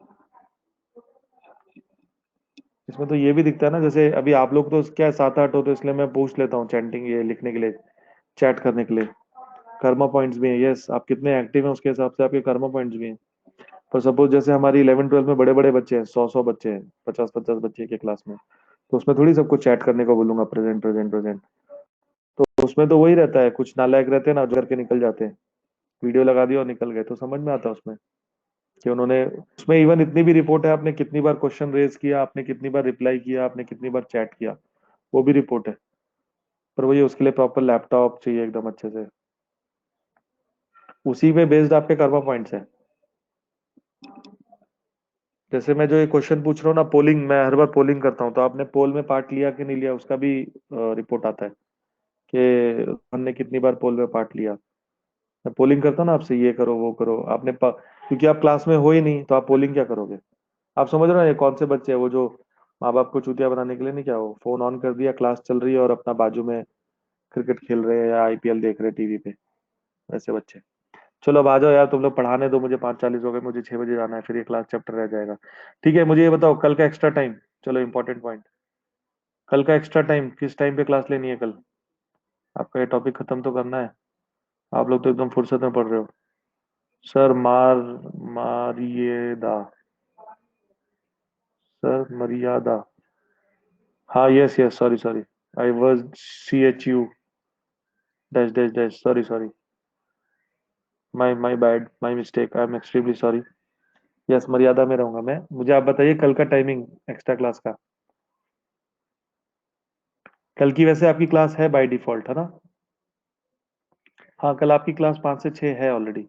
इसमें तो ये भी दिखता है ना, जैसे अभी आप लोग तो क्या 7-8 हो, तो इसलिए मैं पूछ लेता हूँ चैंटिंग ये लिखने के लिए, चैट करने के लिए। कर्मा पॉइंट्स भी हैं, यस आप कितने एक्टिव हैं उसके हिसाब से आपके कर्मा पॉइंट्स भी हैं। पर सपोज जैसे हमारी 11 12 में बड़े बड़े बच्चे हैं, 100 100 बच्चे हैं, 50 50 बच्चे के क्लास में, तो उसमें थोड़ी सबको चैट करने को बोलूंगा, प्रेजेंट प्रेजेंट प्रेजेंट। तो उसमें तो वही रहता है, कुछ नालायक रहते हैं ना जो करके निकल जाते हैं, वीडियो लगा दिया और निकल गए, तो समझ में आता है उसमें कि उन्होंने, उसमें इवन इतनी भी रिपोर्ट है, आपने कितनी बार क्वेश्चन रेज किया, आपने कितनी बार रिप्लाई किया, आपने कितनी बार चैट किया, वो भी रिपोर्ट है। पर वही उसके लिए प्रॉपर लैपटॉप चाहिए एकदम अच्छे से, उसी पे बेस्ड आपके कर्मा पॉइंट्स है। जैसे मैं जो ये क्वेश्चन पूछ रहा हूँ ना, पोलिंग, मैं हर बार पोलिंग करता हूँ, तो आपने पोल में पार्ट लिया कि नहीं लिया, उसका भी रिपोर्ट आता है कि हमने कितनी बार पोल में पार्ट लिया। मैं पोलिंग करता हूँ ना आपसे, ये करो वो करो, क्योंकि आप क्लास में हो ही नहीं तो आप पोलिंग क्या करोगे। आप समझ रहे हो ना, ये कौन से बच्चे हैं वो जो माँ बाप को चूतिया बनाने के लिए, नहीं क्या, वो फोन ऑन कर दिया, क्लास चल रही है और अपना बाजू में क्रिकेट खेल रहे हैं या आईपीएल देख रहे हैं टीवी पे, वैसे बच्चे। चलो अब आ जाओ यार, तुम लोग पढ़ाने दो, मुझे 5:40 हो गए, मुझे 6 बजे जाना है, फिर ये क्लास चैप्टर रह जाएगा। ठीक है, मुझे ये बताओ कल का एक्स्ट्रा टाइम, चलो इंपॉर्टेंट पॉइंट, कल का एक्स्ट्रा टाइम किस टाइम पे क्लास लेनी है कल। आपका ये टॉपिक खत्म तो करना है, आप लोग तो एकदम फुर्सत में पढ़ रहे हो। सर मर्यादा, सर मर्यादा। हाँ, yes yes, sorry sorry, I was CHU dash dash dash, sorry sorry, my bad, my mistake, I am extremely sorry. Yes, मर्यादा में रहूंगा मैं। मुझे आप बताइए कल का टाइमिंग एक्स्ट्रा क्लास का। कल की वैसे आपकी क्लास है बाय डिफॉल्ट, है ना? हाँ, कल आपकी क्लास 5 से 6 है ऑलरेडी।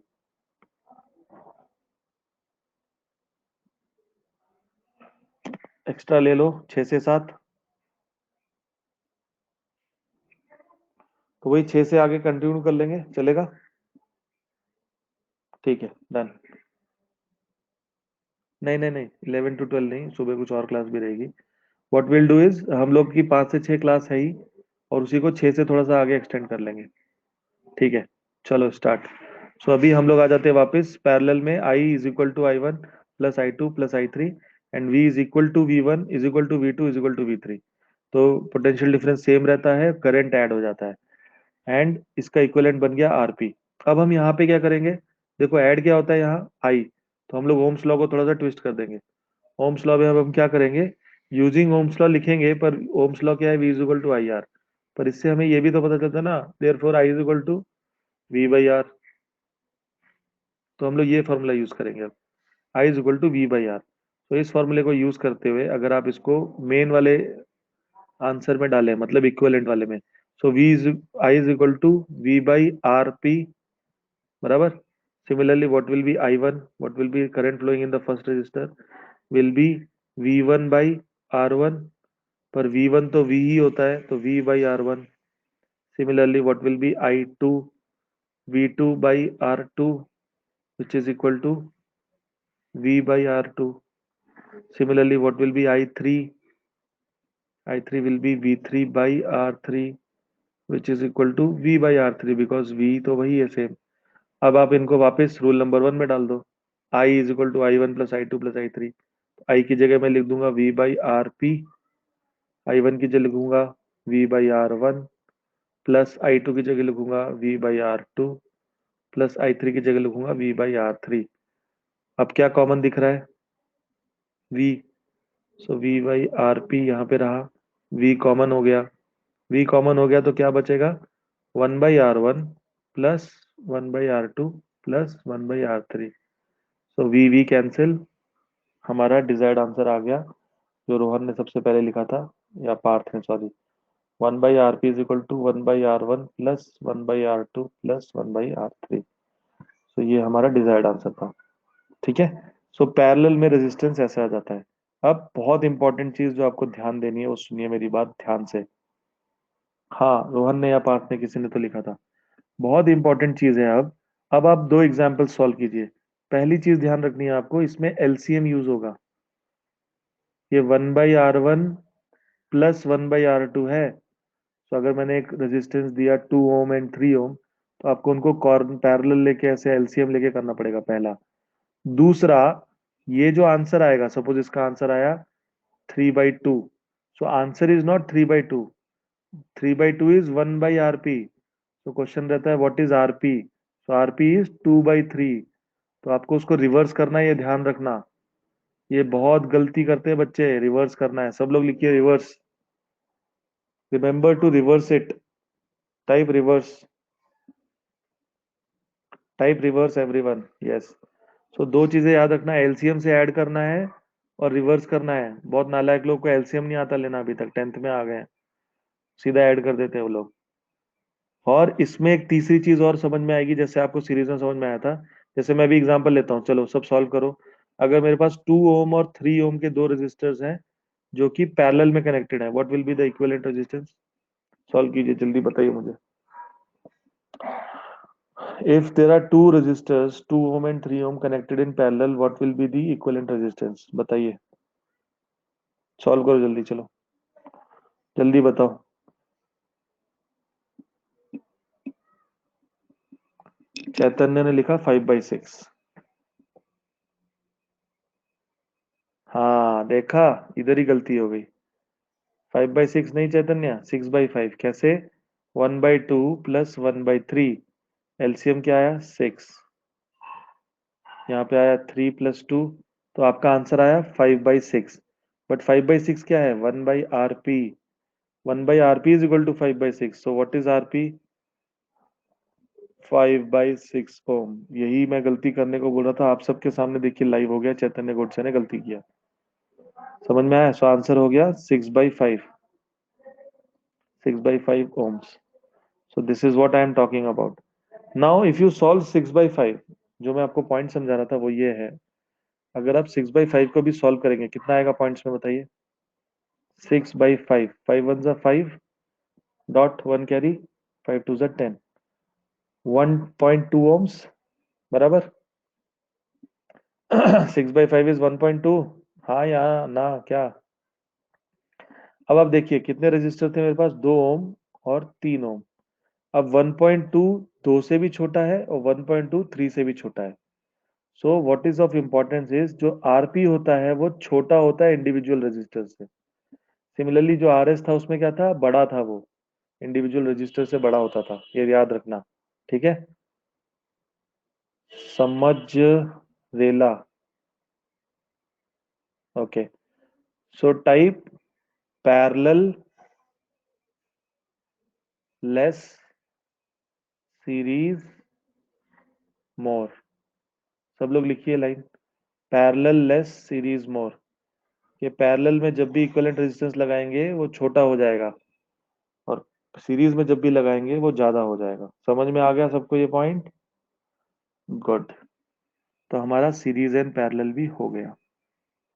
एक्स्ट्रा ले लो 6 से 7। तो वही 6 से आगे कंटिन्यू कर लेंगे, चलेगा? ठीक है, डन। नहीं नहीं नहीं, 11 to 12 नहीं, सुबह कुछ और क्लास भी रहेगी। व्हाट विल डू इज, हम लोग की 5 से 6 क्लास है ही, और उसी को 6 से थोड़ा सा आगे एक्सटेंड कर लेंगे। ठीक है, चलो स्टार्ट। सो अभी हम लोग आ जाते हैं वापस पैरेलल में। I is equal to I1 plus I2 plus I3, and V is equal to V1 is equal to V2 is equal to V3। तो पोटेंशियल डिफरेंस सेम रहता है, करंट ऐड हो जाता है, एंड इसका इक्विवेलेंट बन गया RP। अब हम यहाँ पे क्या करेंगे? देखो ऐड क्या होता है यहाँ, आई, तो हम लोग ओम्स लॉ को थोड़ा सा ट्विस्ट कर देंगे। ओम्स लॉ में अब हम क्या करेंगे? यूजिंग ओम्स लॉ लिखेंगे, पर ओम्स लॉ क्या है? V is equal to IR। पर इससे हमें ये भी तो पता चलता है ना, therefore I is equal to V/R। तो हम लोग ये फॉर्मूला यूज करेंगे अब, आई इज इक्वल टू V/R। तो इस फॉर्मूले को यूज करते हुए अगर आप इसको मेन वाले आंसर में डालें, मतलब इक्विवेलेंट वाले में, so V is I is equal to V/RP, बराबर। Similarly, what will be I1? What will be current flowing in the first resistor? Will be V1 by R1, पर V1 तो V ही होता है, तो V by R1। Similarly, what will be I2? V2 by R2, which is equal to V by R2। Similarly, what will be I3? I3 will be V3 by R3, which is equal to V by R3, because V तो वही है same. अब आप इनको वापस rule number 1 में डाल दो। I is equal to I1 plus I2 plus I3। I की जगह मैं लिख दूंगा V/RP, I1 की जगह लिखूंगा V/R1, प्लस I2 की जगह लिखूंगा V/R2, प्लस I3 की जगह लिखूंगा V/R3। अब क्या कॉमन दिख रहा है? V। सो V/RP यहाँ पे रहा, V कॉमन हो गया। V कॉमन हो गया तो क्या बचेगा? 1/R1 plus 1/R2 plus 1/R3। सो V कैंसिल, हमारा डिजायर्ड आंसर आ गया, जो रोहन ने सबसे पहले लिखा था, या पार्थ ने, sorry. 1/RP is equal to 1/R1 plus 1/R2 plus 1/R3। तो ये हमारा डिजायर्ड आंसर था। ठीक है। सो पैरेलल में रेजिस्टेंस ऐसे आ जाता है। अब बहुत इंपॉर्टेंट चीज जो आपको ध्यान देनी है, वो सुनिए मेरी बात ध्यान से। हाँ, रोहन ने या पार्थ ने, किसी ने तो लिखा था। बहुत इंपॉर्टेंट चीज है। अब आप दो एग्जाम्पल सॉल्व कीजिए। पहली चीज ध्यान रखनी है आपको, इसमें एलसीएम यूज होगा। ये 1/R1 प्लस 1/R2 है। तो अगर मैंने एक रेजिस्टेंस दिया 2 ओम एंड 3 ओम, तो आपको उनको कॉर्न पैरेलल लेके ऐसे एलसीएम लेके करना पड़ेगा, पहला। दूसरा, ये जो आंसर आएगा, सपोज इसका आंसर आया 3/2, so answer is not 3/2, 3/2 is 1/RP। तो क्वेश्चन रहता है व्हाट इज आरपी? तो आरपी इज 2/3। तो आपको उसको रिवर्स करना है, ये ध्यान रखना। ये बहुत गलती करते हैं बच्चे, रिवर्स करना है। सब लोग लिखिए reverse, remember to reverse it, type reverse, type reverse everyone, yes. So दो चीजें याद रखना, एलसीएम से ऐड करना है और रिवर्स करना है। बहुत नालायक लोग को एलसीएम नहीं आता लेना, अभी तक 10th में आ गए हैं, सीधा ऐड कर देते हैं वो लोग। और इसमें एक तीसरी चीज और समझ में आएगी, जैसे आपको सीरीज में समझ में आया था। जैसे मैं भी एग्जांपल लेता हूँ, चलो सब सॉल्व करो। अगर मेरे पास 2 ओम और 3 ओम के दो रेजिस्टर्स हैं, जो कि पैरेलल में कनेक्टेड है, what will be the equivalent resistance? Solve कीजिए, जल्दी बताइए मुझे। If there are two resistors, 2 ohm and 3 ohm connected in parallel, what will be the equivalent resistance? बताइए, सॉल्व करो जल्दी, चलो जल्दी बताओ। चैतन्य ने लिखा 5/6। हाँ देखा, इधर ही गलती हो गई। 5/6 नहीं चैतन्य, 6/5। कैसे? 1/2 प्लस 1/3, एलसीएम क्या आया? 6। यहाँ पे आया 3 प्लस 2, तो आपका आंसर आया 5/6। बट 5/6 क्या है? 1/RP. 1/RP is equal to 5/6. So what is RP? 5/6 ohm. यही मैं गलती करने को बोल रहा था आप सबके सामने. देखिए लाइव हो गया, चैतन्य गोडसे ने गलती किया. समझ में आया? सो आंसर हो गया 6/5. 6/5 ohms. So this is what I am talking about. Now if you solve 6/5, जो मैं आपको पॉइंट समझा रहा था वो ये है. अगर आप 6/5 को भी सॉल्व करेंगे कितना आएगा पॉइंट्स में बताइए? 6/5. 5 1 5 डॉट 1 कैरी. 5 2 10. 1.2 ohms. बराबर. 6/5 इज 1.2. हाँ या ना क्या? अब आप देखिए कितने रजिस्टर थे मेरे पास? 2 ओम और 3 ओम. अब 1.2 2 से भी छोटा है और 1.2 3 से भी छोटा है. सो what is of importance is जो आरपी होता है वो छोटा होता है इंडिविजुअल रजिस्टर से. सिमिलरली जो आरएस था उसमें क्या था? बड़ा था वो. इंडिविजुअल रजिस्टर से बड़ा होता था. ये याद रखना. ठीक है? समझ रेला. Okay. So type parallel less series more. सब लोग लिखिए line. Parallel less series more. ये पैरेलल में जब भी इक्विवेलेंट रेजिस्टेंस लगाएंगे वो छोटा हो जाएगा और सीरीज में जब भी लगाएंगे वो ज्यादा हो जाएगा. समझ में आ गया सबको ये पॉइंट? गुड. तो हमारा सीरीज एंड पैरेलल भी हो गया.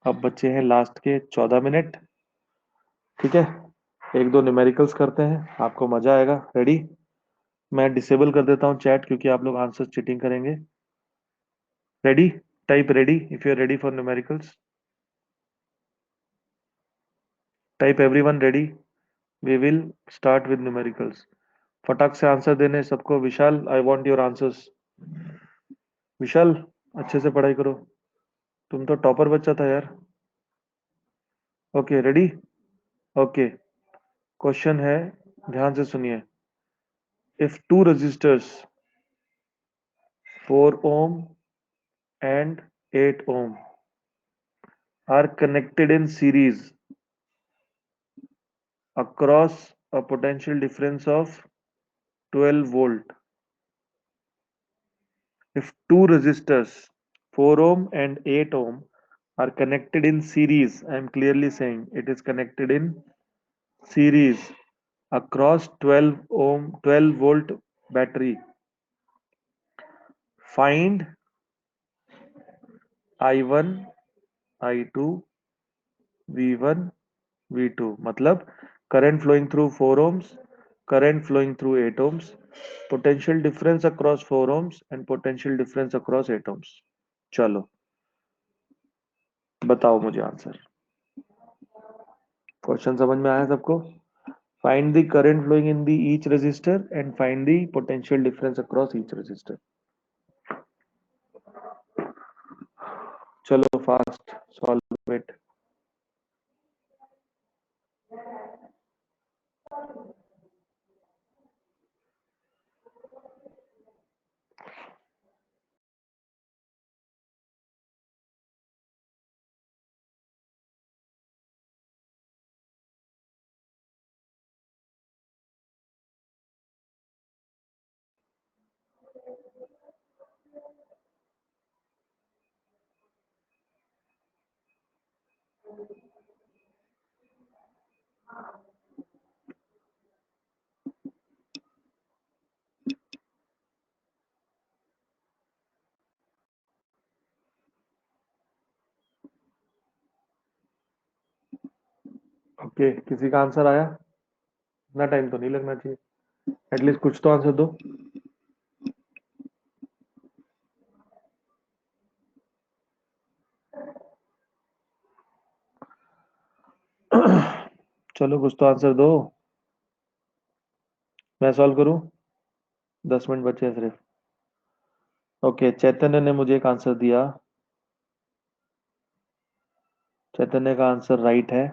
अब बच्चे हैं लास्ट के 14 मिनट. ठीक है? एक दो न्यूमेरिकल्स करते हैं, आपको मजा आएगा. रेडी? मैं डिसेबल कर देता हूँ चैट क्योंकि आप लोग आंसर चीटिंग करेंगे. Ready? Type ready if you are ready for numericals. Type everyone ready. We will start with numericals. फटाक से आंसर देने सबको. Vishal I want your answers. Vishal अच्छे से पढ़ाई करो. तुम तो टॉपर बच्चा था यार. Okay ready. ओके. क्वेश्चन है, ध्यान से सुनिए. If two resistors 4 ohm and 8 ohm are connected in series across a potential difference of 12 volt. If two resistors 4 ohm and 8 ohm are connected in series, I am clearly saying it is connected in series across 12 volt battery. Find I1, I2, V1, V2. मतलब current flowing through 4 ohms, current flowing through 8 ohms, potential difference across 4 ohms and potential difference across 8 ohms. चलो बताओ मुझे answer. Question समझ में आया सबको? Find the current flowing in the each resistor and find the potential difference across each resistor. चलो fast solve it. Okay किसी का आंसर आया? इतना टाइम तो नहीं लगना चाहिए. एटलीस्ट कुछ तो आंसर दो. चलो कुछ तो आंसर दो. मैं सॉल्व करूं? 10 मिनट बचे हैं सिर्फ. ओके चैतन्य ने मुझे एक आंसर दिया. चैतन्य का आंसर राइट है.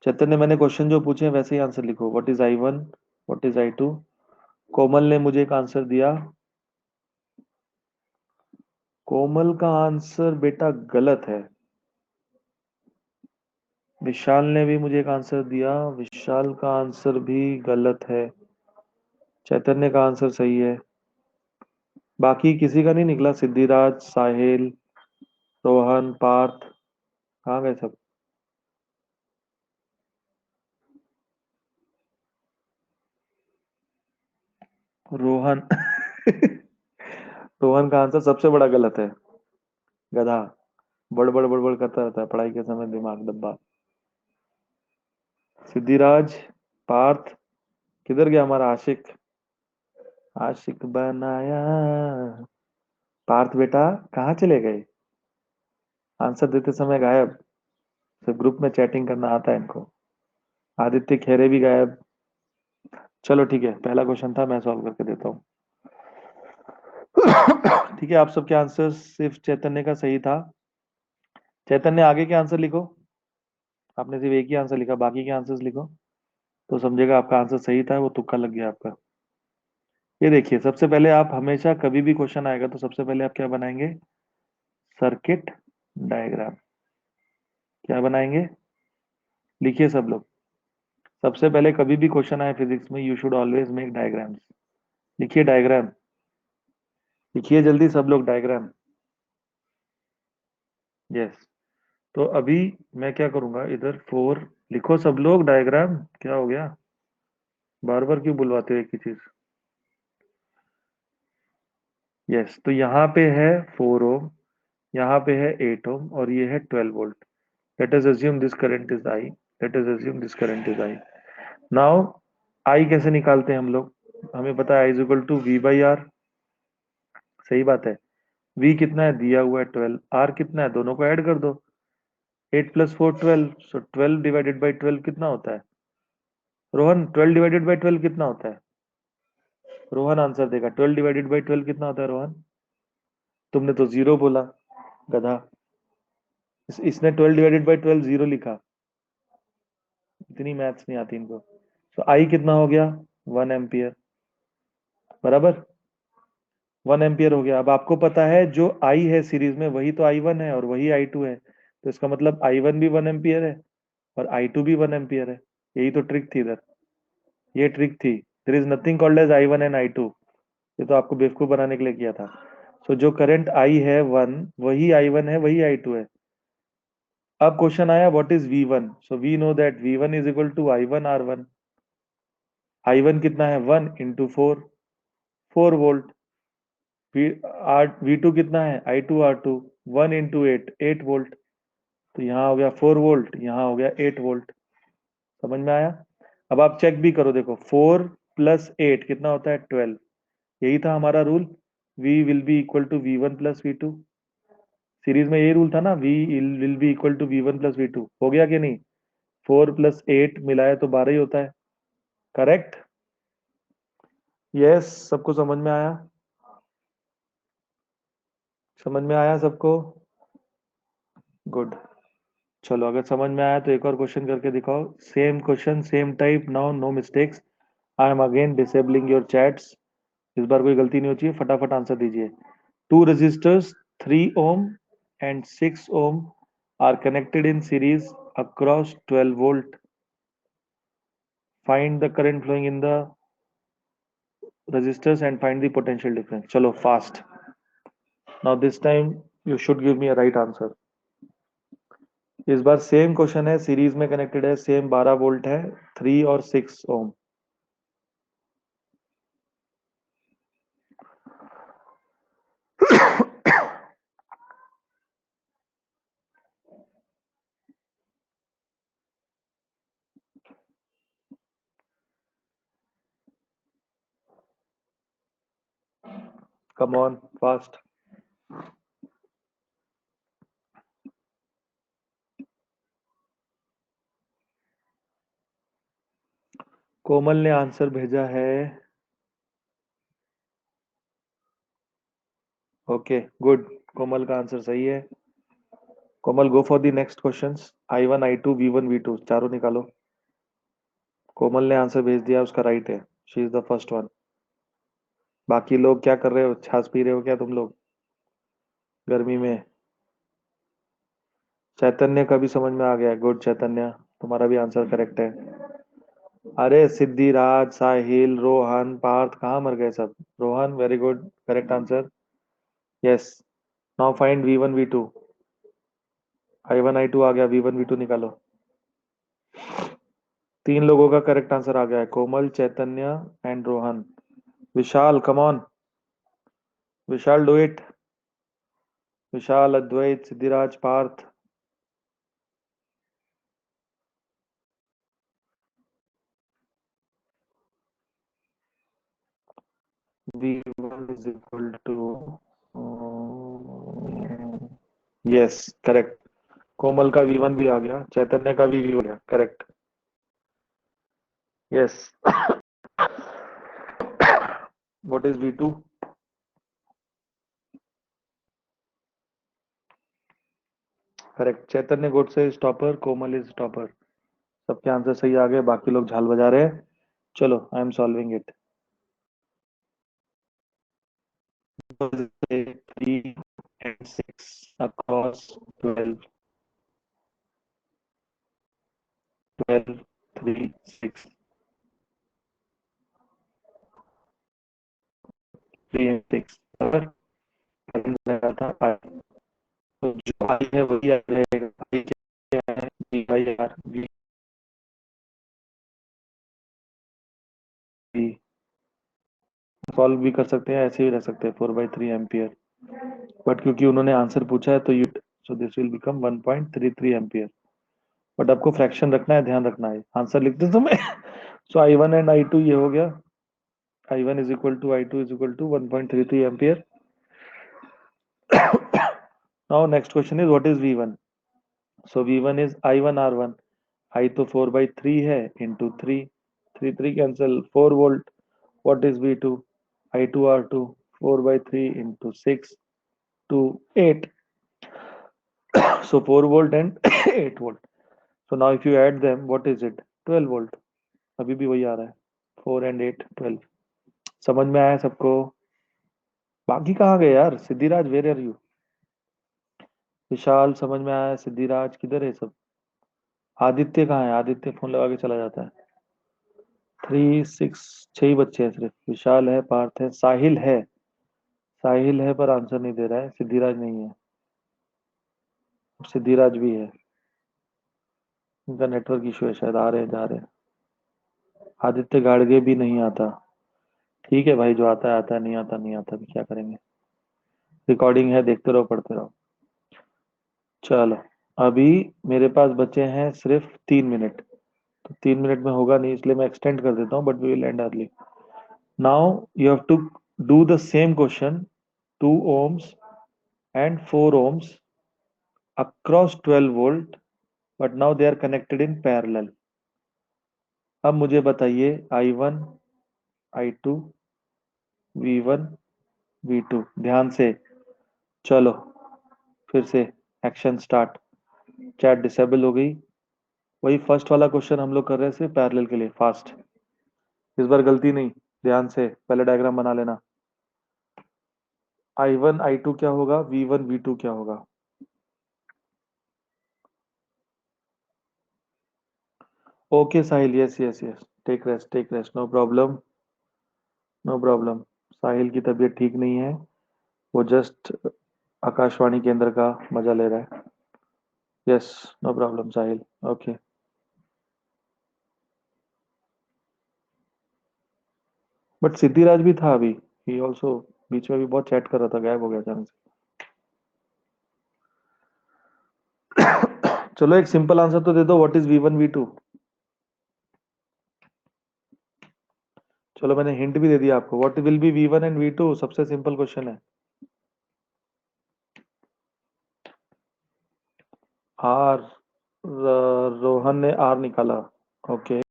चैतन्य मैंने क्वेश्चन जो पूछे हैं वैसे ही आंसर लिखो. What is I1, what is I2. कोमल ने मुझे एक आंसर दिया. कोमल का आंसर बेटा गलत है. विशाल ने भी मुझे एक आंसर दिया, विशाल का आंसर भी गलत है। चैतन्य का आंसर सही है। बाकी किसी का नहीं निकला। सिद्धिराज, साहिल, रोहन, पार्थ, कहाँ गए सब? रोहन रोहन का आंसर सबसे बड़ा गलत है। गधा, बड़बड़ बड़बड़ करता रहता है पढ़ाई के समय, दिमाग डब्बा। सिद्धिराज, पार्थ, किधर गया हमारा आशिक? आशिक बनाया। पार्थ बेटा, कहाँ चले गए? आंसर देते समय गायब। सिर्फ ग्रुप में चैटिंग करना आता है इनको। आदित्य खेरे भी गायब। चलो ठीक है, पहला क्वेश्चन था, मैं सॉल्व करके देता हूँ। ठीक है, आप सबके आंसर सिर्फ चैतन्य का सही था। चैतन्य, आगे के आंसर लिखो। आपने सिर्फ एक ही आंसर लिखा, बाकी के आंसर्स लिखो, तो समझेगा आपका आंसर सही था, वो तुक्का लग गया आपका। ये देखिए, सबसे पहले आप हमेशा कभी भी क्वेश्चन आएगा तो सबसे पहले आप क्या बनाएंगे? Circuit diagram. क्या बनाएंगे? लिखिए सब लोग। सबसे पहले कभी भी क्वेश्चन आए फिजिक्स में, you should always make diagrams. लिखिए डायग्राम। लिखिए जल्दी सब लोग डायग्राम। यस। तो अभी मैं क्या करूंगा, इधर फोर लिखो सब लोग डायग्राम। क्या हो गया, बार बार क्यों बुलवाते हो एक ही चीज? यस, तो यहाँ पे है 4 ओम, यहाँ पे है 8 ओम, और ये है 12 volt. Let us assume this current is I. Let us assume this current is I. Now I कैसे निकालते हैं हम लोग? हमें पता है I is equal to V by R. सही बात है। वी कितना है दिया हुआ है 12, आर कितना है, दोनों को ऐड कर दो। 8 + 4 12, सो 12 / 12 कितना होता है? रोहन, 12 / 12 कितना होता है? रोहन आंसर देगा। 12 / 12 कितना होता है रोहन? तुमने तो जीरो बोला, गधा। इसने 12 / 12 जीरो लिखा। इतनी मैथ्स नहीं आती इनको। तो आई कितना हो गया? 1 एम्पियर। बराबर, 1 एम्पियर हो गया। अब आपको पता है जो आई है सीरीज में वही तो I1 है और वही I2 है, तो इसका मतलब I1 भी 1 एम्पियर है और I2 भी 1 एम्पियर है। यही तो ट्रिक थी इधर। ये ट्रिक थी। There is nothing called as I1 and I2। ये तो आपको बेवकूफ बनाने के लिए किया था। सो जो करंट आई है 1, वही I1 है, वही I2 है। अब क्वेश्चन आया what is V1, so we know that V1 is equal to I1 R1। I1 कितना है? 1 × 4, 4 वोल्ट। वी आर V2 कितना है? I2 R2, 1 × 8, 8 volt. तो यहाँ हो गया 4 वोल्ट, यहाँ हो गया 8 वोल्ट। समझ में आया? अब आप चेक भी करो, देखो 4 + 8 कितना होता है? 12। यही था हमारा rule, V will be equal to V1 + V2। Series में यही रूल था ना, V will be equal to V1 + V2। हो गया कि नहीं? 4 + 8 मिलाए तो 12 ही होता है। करेक्ट? यस, सबको समझ में आया? समझ में आया सबको? गुड। चलो, अगर समझ में आया तो एक और क्वेश्चन करके दिखाओ। Same question, same type, now no mistakes. I am again disabling your chats. इस बार कोई गलती नहीं होनी चाहिए, फटाफट आंसर दीजिए। Two resistors 3 ohm and 6 ohm are connected in series across 12 volt. Find the current flowing in the resistors and find the potential difference. चलो fast. Now this time you should give me a right answer. इस बार same question है, series में connected है, same 12 volt है, 3 और 6 ओम। Come on fast. कोमल ने answer भेजा है। ओके गुड, कोमल का आंसर सही है। Komal, go for the next questions. I1 I2 V1 V2 चारों निकालो। कोमल ने आंसर भेज दिया, उसका राइट है। She is the first one. बाकी लोग क्या कर रहे हो? छाछ पी रहे हो क्या तुम लोग गर्मी में? चैतन्य का भी समझ में आ गया, गुड चैतन्य, तुम्हारा भी आंसर करेक्ट है। अरे सिद्धिराज, साहिल, रोहन, पार्थ कहाँ मर गए सब? Rohan, very good, correct answer. Yes. Now find V1 V2। I1 I2 आ गया, V1 V2 निकालो। तीन लोगों का करेक्ट आंसर आ गया है, Komal, Chaitanya and Rohan. Vishal, come on, Vishal do it. Vishal, Advait, Siddhiraj, Parth. V1 is equal to, yes correct. Komal का V1 भी आ गया, चैतन्य का भी V1 आ गया, correct. Yes. What is V2? Correct, Chaitanya Godse is topper, Komal is topper. सबके आंसर सही आ गए, बाकी लोग झाल बजा रहे हैं। चलो, I am solving it. 3 and 6 across 12, 12, 3, 6, 3 and 6। अगर करंट लगा था आई, तो जो आई है वही आ रहेगा। आई क्या है? V/R, V। सॉल्व भी कर सकते हैं, ऐसे ही रह सकते हैं, 4/3 एम्पियर। बट क्योंकि उन्होंने आंसर पूछा है तो you, so this will become 1.33 ampere. But आपको फ्रैक्शन रखना है, ध्यान रखना है आंसर लिखते समय। सो I1 and I2 ये हो गया। I1 is equal to I2 is equal to 1.33 ampere. Now next question is what is V1? So V1 is I1 R1। I तो 4/3 है, into 3, 3 3 cancel, 4 volt। What is V2? I2 R2, 4/3 into 6 to 8। So 4 volt and 8 volt। So now if you add them, what is it? 12 volt। अभी भी वही आ रहा है, 4 and 8, 12। समझ में आया सबको? बाकी कहाँ गए यार? Siddhiraj, where are you? Vishal समझ में आया, सिद्धिराज किधर है सब? आदित्य कहाँ है? आदित्य फोन लगा के चला जाता है। 3 6, 6 ही बच्चे हैं सिर्फ। विशाल है, पार्थ है, साहिल है। साहिल है पर आंसर नहीं दे रहा है, सिद्धिराज नहीं है। सिद्धिराज भी है, उनका नेटवर्क इशू है शायद, आ रहे हैं जा रहे हैं। आदित्य गाड़गे भी नहीं आता। ठीक है भाई, जो आता है आता है, नहीं आता नहीं आता, भी क्या करेंगे। रिकॉर्डिंग है, देखते रहो, पढ़ते रहो। चलो, अभी मेरे पास बचे हैं सिर्फ 3 मिनट। तो 3 मिनट में होगा नहीं, इसलिए मैं एक्सटेंड कर देता हूँ, but we will end early. Now you have to do the same question, 2 ohms and 4 ohms across 12 volt, but now they are connected in parallel। अब मुझे बताइए I1, I2, V1, V2, ध्यान से। चलो, फिर से एक्शन स्टार्ट। चैट डिसेबल हो गई। वही फर्स्ट वाला क्वेश्चन हम लोग कर रहे हैं, सिर्फ पैरेलल के लिए, फास्ट। इस बार गलती नहीं, ध्यान से पहले डायग्राम बना लेना। I1 I2 क्या होगा, V1 V2 क्या होगा? Okay Sahil, yes yes yes, take rest take rest, no problem, no problem. Sahil की तबीयत ठीक नहीं है, वो जस्ट आकाशवाणी केंद्र का मजा ले रहा है। Yes, no problem Sahil, okay. But Siddhiraj भी था अभी, ही ऑल्सो बीच में भी बहुत चैट कर रहा था, गायब हो गया अचानक से। चलो एक सिंपल आंसर तो दे दो, व्हाट इज V1 V2? चलो, मैंने हिंट भी दे दिया आपको, what will B V1 and V2, सबसे सिंपल क्वेश्चन है। आर, रोहन ने आर निकाला। ओके,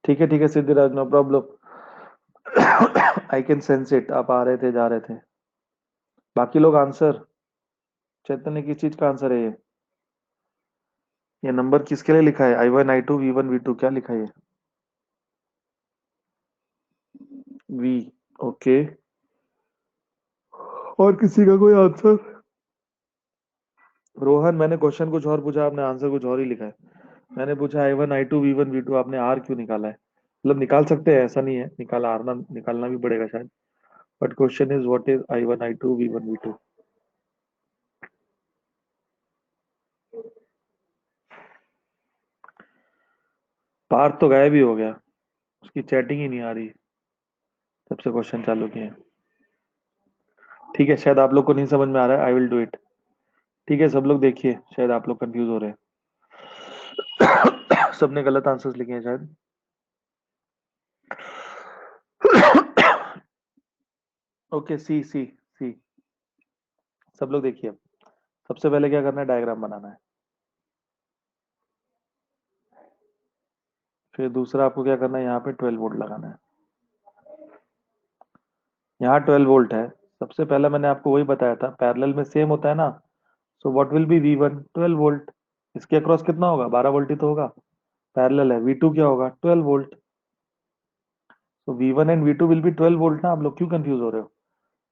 ठीक है Siddhiraj, no problem. I can sense it, आप आ रहे थे जा रहे थे। बाकी लोग आंसर, चैतन्य किस चीज का आंसर है ये नंबर किसके लिए लिखा है? I1 I2 V1 V2 क्या लिखा है ये? V, okay. और किसी का कोई आंसर? रोहन, मैंने क्वेश्चन कुछ और पूछा, आपने आंसर कुछ और ही लिखा है। मैंने पूछा I1 I2 V1 V2, आपने आर क्यों निकाला है? मतलब निकाल सकते हैं, ऐसा नहीं है, निकालना भी पड़ेगा शायद, but question is what is I1 I2 V1 V2। Parth तो गायब ही हो गया, उसकी चैटिंग ही नहीं आ रही, जब से क्वेश्चन चालू किए हैं। ठीक है, शायद आप लोग को नहीं समझ में आ रहा है, आई विल डू इट। ठीक है, सब लोग देखिए, शायद आप लोग कंफ्यूज हो रहे हैं। सबने गलत आंसर्स लिखे हैं शायद। ओके, सी सी सी। सब लोग देखिए, सबसे पहले क्या करना है, डायग्राम बनाना है। फिर दूसरा आपको क्या करना है, यहाँ पे 12 वोल्ट लगाना है। यहाँ 12 वोल्ट है। सबसे पहले मैंने आपको वही बताया था, पैरेलल में सेम होता है ना। So what will B V1, 12 volt. इसके अक्रॉस कितना होगा, 12 वोल्ट ही तो होगा, पैरेलल है। V2 क्या होगा, 12 वोल्ट। तो V1 and V2 will be 12 volt ना। आप लोग क्यों कंफ्यूज हो रहे हो?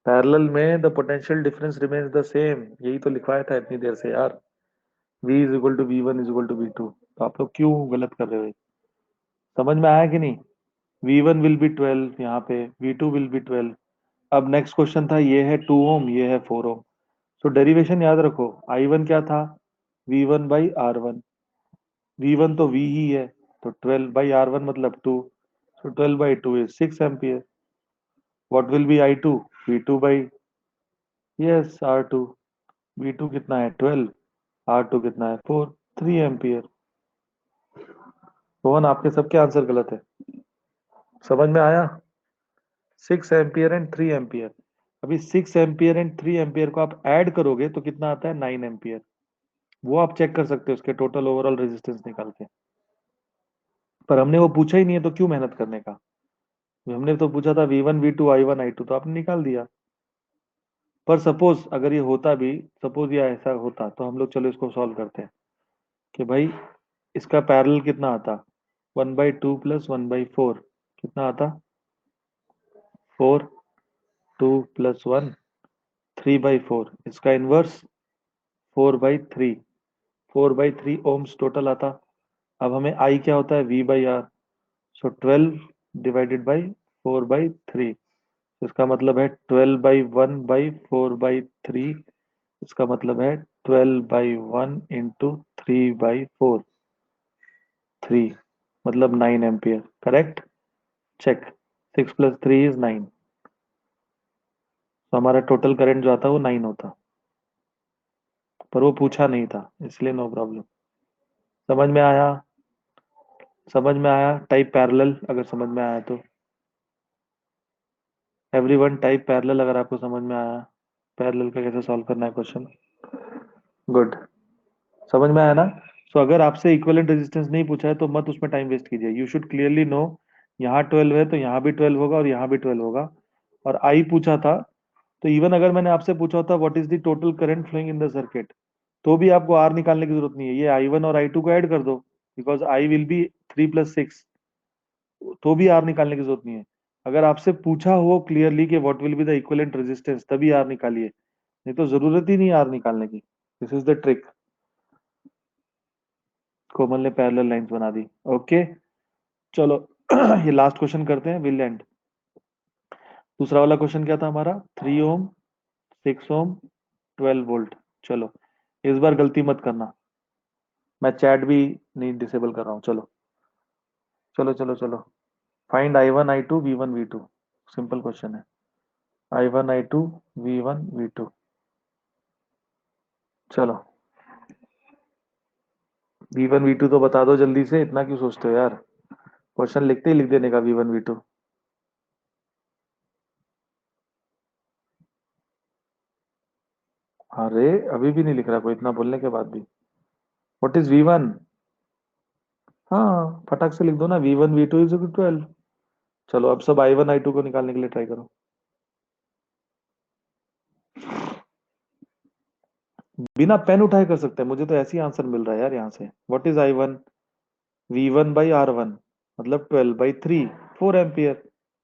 पैरेलल में the potential difference remains the same, यही तो लिखवाया था इतनी देर से यार। V is equal to V1 is equal to V2। तो आप लोग क्यों गलत कर रहे हो? समझ में आया कि नहीं? V1 विल बी 12 यहाँ पे, V2 विल बी 12। अब नेक्स्ट क्वेश्चन था, ये है 2 ओम, ये है 4 ओम। सो डेरिवेशन याद रखो, I1 क्या था, V1/R1। V1 तो V ही है, तो 12/R1 मतलब 2। सो 12/2 is 6 ampere. What will be I2, V2 by, yes R2। V2 कितना है 12, R2 कितना है 4, 3 एम्पियर। रोहन, आपके सबके आंसर गलत है। समझ में आया? 6 एम्पियर एंड 3 एम्पियर। अभी 6 एम्पियर एंड 3 एम्पियर को आप ऐड करोगे तो कितना आता है, 9 एम्पियर। वो आप चेक कर सकते हो उसके टोटल ओवरऑल रेजिस्टेंस निकाल के। पर हमने वो पूछा ही नहीं है, तो क्यों मेहनत करने का। हमने तो पूछा था V1 V2 I1 I2, तो आपने निकाल दिया। पर सपोज अगर ये होता भी, सपोज ये ऐसा होता, तो हम लोग चलो इसको सॉल्व करते हैं कि भाई इसका पैरेलल कितना आता, 1/2 प्लस 1/4 कितना आता, 4, 2 प्लस 1, 3/4। इसका इनवर्स 4/3, 4/3 ओम्स टोटल आता। अब हमें आई क्या होता है, V/R। So 12 divided by 4/3। इसका मतलब है 12/1/4/3। इसका मतलब है 12/1 इंटू 3/4, 3, मतलब 9 एम्पियर। करेक्ट? चेक। 6 + 3 इज 9। तो हमारा टोटल करंट जो आता वो 9 होता, पर वो पूछा नहीं था, इसलिए नो प्रॉब्लम। समझ में आया? समझ में आया? टाइप पैरेलल अगर समझ में आया तो। एवरीवन टाइप पैरेलल अगर आपको समझ में आया, पैरेलल का कैसे सॉल्व करना है क्वेश्चन। गुड। समझ में आया ना? सो अगर आपसे इक्विवेलेंट रेजिस्टेंस नहीं पूछा है तो मत उसमें टाइम वेस्ट कीजिए। यू शुड क्लियरली नो, यहाँ 12 है तो यहाँ भी 12 होगा और यहाँ भी 12 होगा। और आई पूछा था, तो इवन अगर मैंने आपसे पूछा होता what is the total current flowing in the circuit, तो भी आपको आर निकालने की जरूरत नहीं है। ये I1 और I2 को ऐड कर दो, बिकॉज आई विल बी 3 + 6, तो भी आर निकालने की जरूरत नहीं है। अगर आपसे पूछा हो क्लियरली कि what will be the equivalent resistance, तभी आर निकालिए, नहीं तो जरूरत ही नहीं है आर निकालने की। This is the trick. Komal ने पैरेलल लाइंस बना दी। ओके, चलो। ये लास्ट क्वेश्चन करते हैं, विल एंड। दूसरा वाला क्वेश्चन क्या था हमारा, 3 ओम, 6 ओम, 12 वोल्ट। चलो, इस बार गलती मत करना, मैं चैट भी नहीं डिसेबल कर रहा हूँ। चलो चलो चलो चलो। Find I1 I2 V1 V2। Simple question है। I1 I2 V1 V2। चलो, V1 V2 तो बता दो जल्दी से, इतना क्यों सोचते हो यार। क्वेश्चन लिखते ही लिख देने का V1 V2। अरे अभी भी नहीं लिख रहा कोई, इतना बोलने के बाद भी। What is V1? हाँ, फटाक से लिख दो ना, V1 V2 = 12। चलो, अब सब I1 I2 को निकालने के लिए ट्राई करो। बिना पेन उठाए कर सकते हैं, मुझे तो ऐसे ही आंसर मिल रहा है यार यहाँ से। व्हाट इज I1, V1/R1, मतलब 12/3, 4 एम्पियर।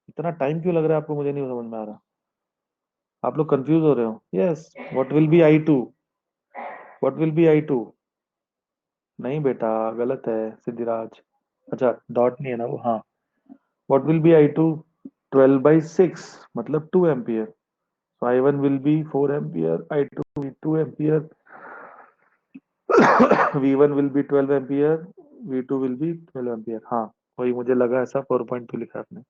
इतना टाइम क्यों लग रहा है आपको, मुझे नहीं समझ में आ रहा। आप लोग कंफ्यूज हो रहे हो। Yes, what will be I2, what will be I two? नहीं बेटा, गलत है सिद्धिराज। अच्छा, डॉट नहीं है ना वो, हाँ। What will be I two? 12/6 मतलब 2 ampere. So I1 will be 4 ampere, I2 will be 2 ampere, V1 will be 12 ampere, V2 will be 12 ampere। हाँ, वही मुझे लगा, ऐसा 4.2 लिखा आपने।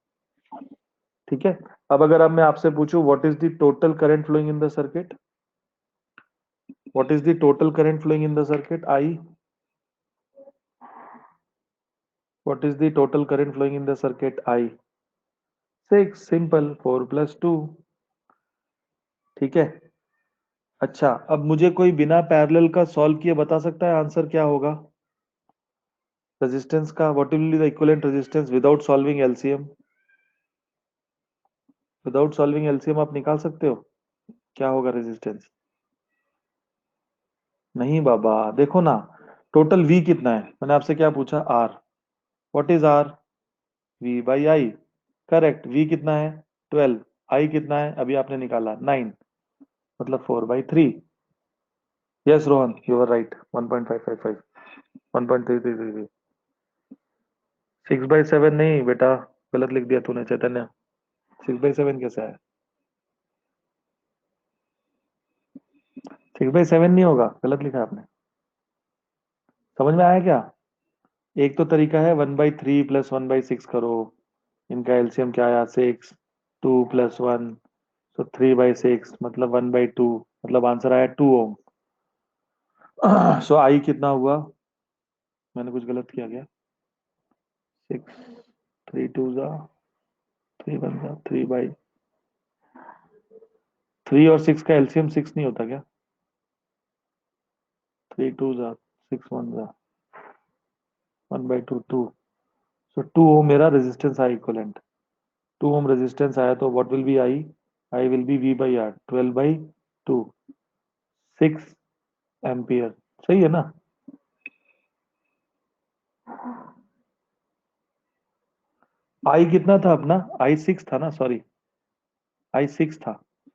ठीक है। अब अगर अब मैं आपसे पूछूं what is the total current flowing in the circuit, what is the total current flowing in the circuit I, what is the total current flowing in the circuit I? 6, simple, 4 + 2। ठीक है। अच्छा, अब मुझे कोई बिना पैरेलल का solve किए बता सकता है आंसर क्या होगा रेजिस्टेंस का? What will be the equivalent resistance without solving LCM? Without solving LCM आप निकाल सकते हो क्या होगा रेजिस्टेंस? नहीं बाबा, देखो ना, टोटल वी कितना है, मैंने आपसे क्या पूछा, R. What is R? V/I। Correct, V कितना है? 12। आई कितना है अभी आपने निकाला? 9, मतलब 4/3। Yes Rohan, you are right, 1.555, 1.3333। 6/7 नहीं बेटा, गलत लिख दिया तूने चैतन्य। 6/7 कैसा है? 6/7 नहीं होगा, गलत लिखा आपने। समझ में आया क्या? एक तो तरीका है 1/3 + 1/6 करो, इनका एलसीएम क्या आया? 6। 2 + 1, तो 3/6 मतलब 1/2, मतलब आंसर आया 2 ओम। सो आई कितना हुआ? मैंने कुछ गलत किया क्या? 6, 3 2 3 1 3/3 और 6 का एलसीएम 6 नहीं होता क्या? 3 2 6 1 1/2 2। सो 2 ओम मेरा रेजिस्टेंस है इक्वलेंट। 2 ओम रेजिस्टेंस आया तो what will be I? I will be V/R, 12/2, 6 ampere. सही है ना? आई कितना था अपना? I6 था ना, सॉरी, I6 था।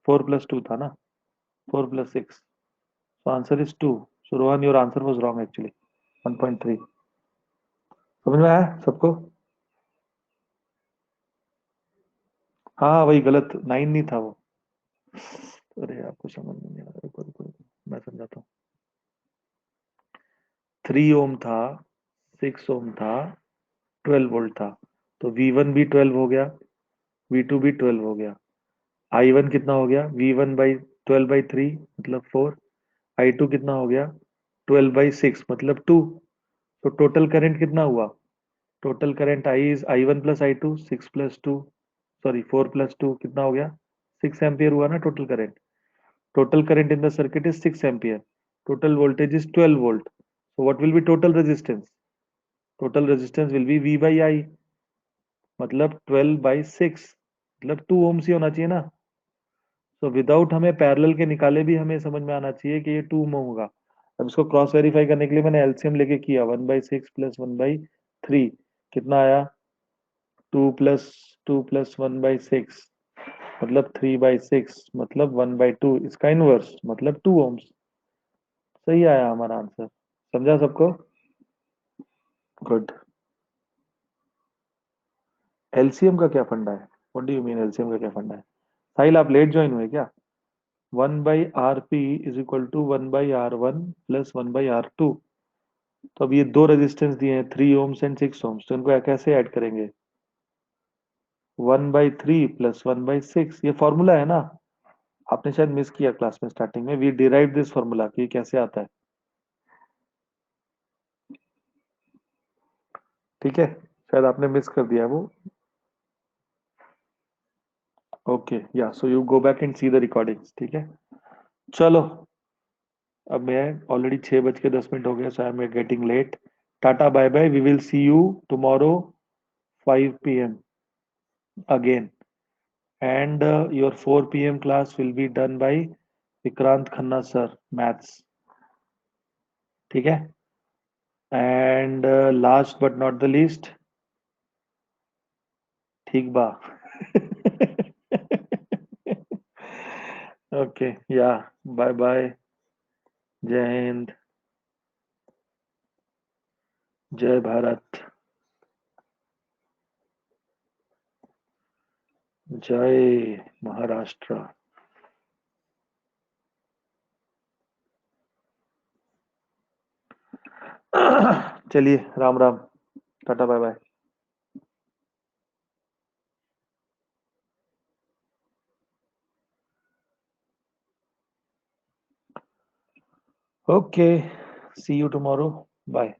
4 + 2 था ना, 4 + 6, so answer is 2। So Rohan, your answer was wrong actually, 1.3। समझ में आया सबको? हाँ हाँ, वही गलत, 9 नहीं था वो। अरे आपको समझ में नहीं आ रहा, रुको रुको रुको, मैं समझाता हूँ। 3 ओम था, 6 ओम था, 12 वोल्ट था, तो V1 भी 12 हो गया, V2 भी 12 हो गया। I1 कितना हो गया? V1/12/3 मतलब 4। I2 कितना हो गया? 12/6 मतलब 2। तो टोटल करंट कितना हुआ? Total current I is I1 + I2, 6 + 2, sorry 4 + 2 कितना हो गया? 6 एम्पियर हुआ ना total current. Total current in the circuit is 6 ampere. Total voltage is 12 volt. So what will be total resistance? Total resistance will be V/I, मतलब 12/6, मतलब 2 ohms ही होना चाहिए ना। तो विदाउट हमें पैरेलल के निकाले भी हमें समझ में आना चाहिए कि ये 2 ओम होगा। अब इसको क्रॉस वेरीफाई करने के लिए मैंने एलसीएम लेके किया, 1/6 + 1/3 कितना आया? 2 + 1/6 मतलब 3/6 मतलब 1/2, इसका इनवर्स मतलब 2 ओम्स। सही आया हमारा आंसर। समझा सबको? गुड। एलसीएम का क्या फंडा है? What do you mean LCM का क्या फंडा है? साहिल, आप लेट ज्वाइन हुए क्या? 1/RP = 1/R1 + 1/R2। तो अब ये दो रेजिस्टेंस दिए हैं, 3 ओम्स एंड 6 ओम्स, तो इनको कैसे ऐड करेंगे? 1/3 + 1/6, ये फॉर्मूला है ना। आपने शायद मिस किया क्लास में स्टार्टिंग में, वी डिराइव दिस फॉर्मूला कि कैसे आता है। ठीक है, शायद आपने मिस कर दिया वो। Okay, yeah so you go back and see the recordings. ठीक है, चलो। अब मैं ऑलरेडी 6:10 हो गया, so I am getting late. Tata bye bye, we will see you tomorrow 5 p.m. again, and your 4 p.m. class will be done by Vikrant Khanna sir, maths। ठीक है, and last but not the least, ठीक बा। Okay, या, bye bye. जय हिंद। जय भारत। जय महाराष्ट्र। चलिए, Ram Ram, tata, bye bye. Okay, see you tomorrow, bye.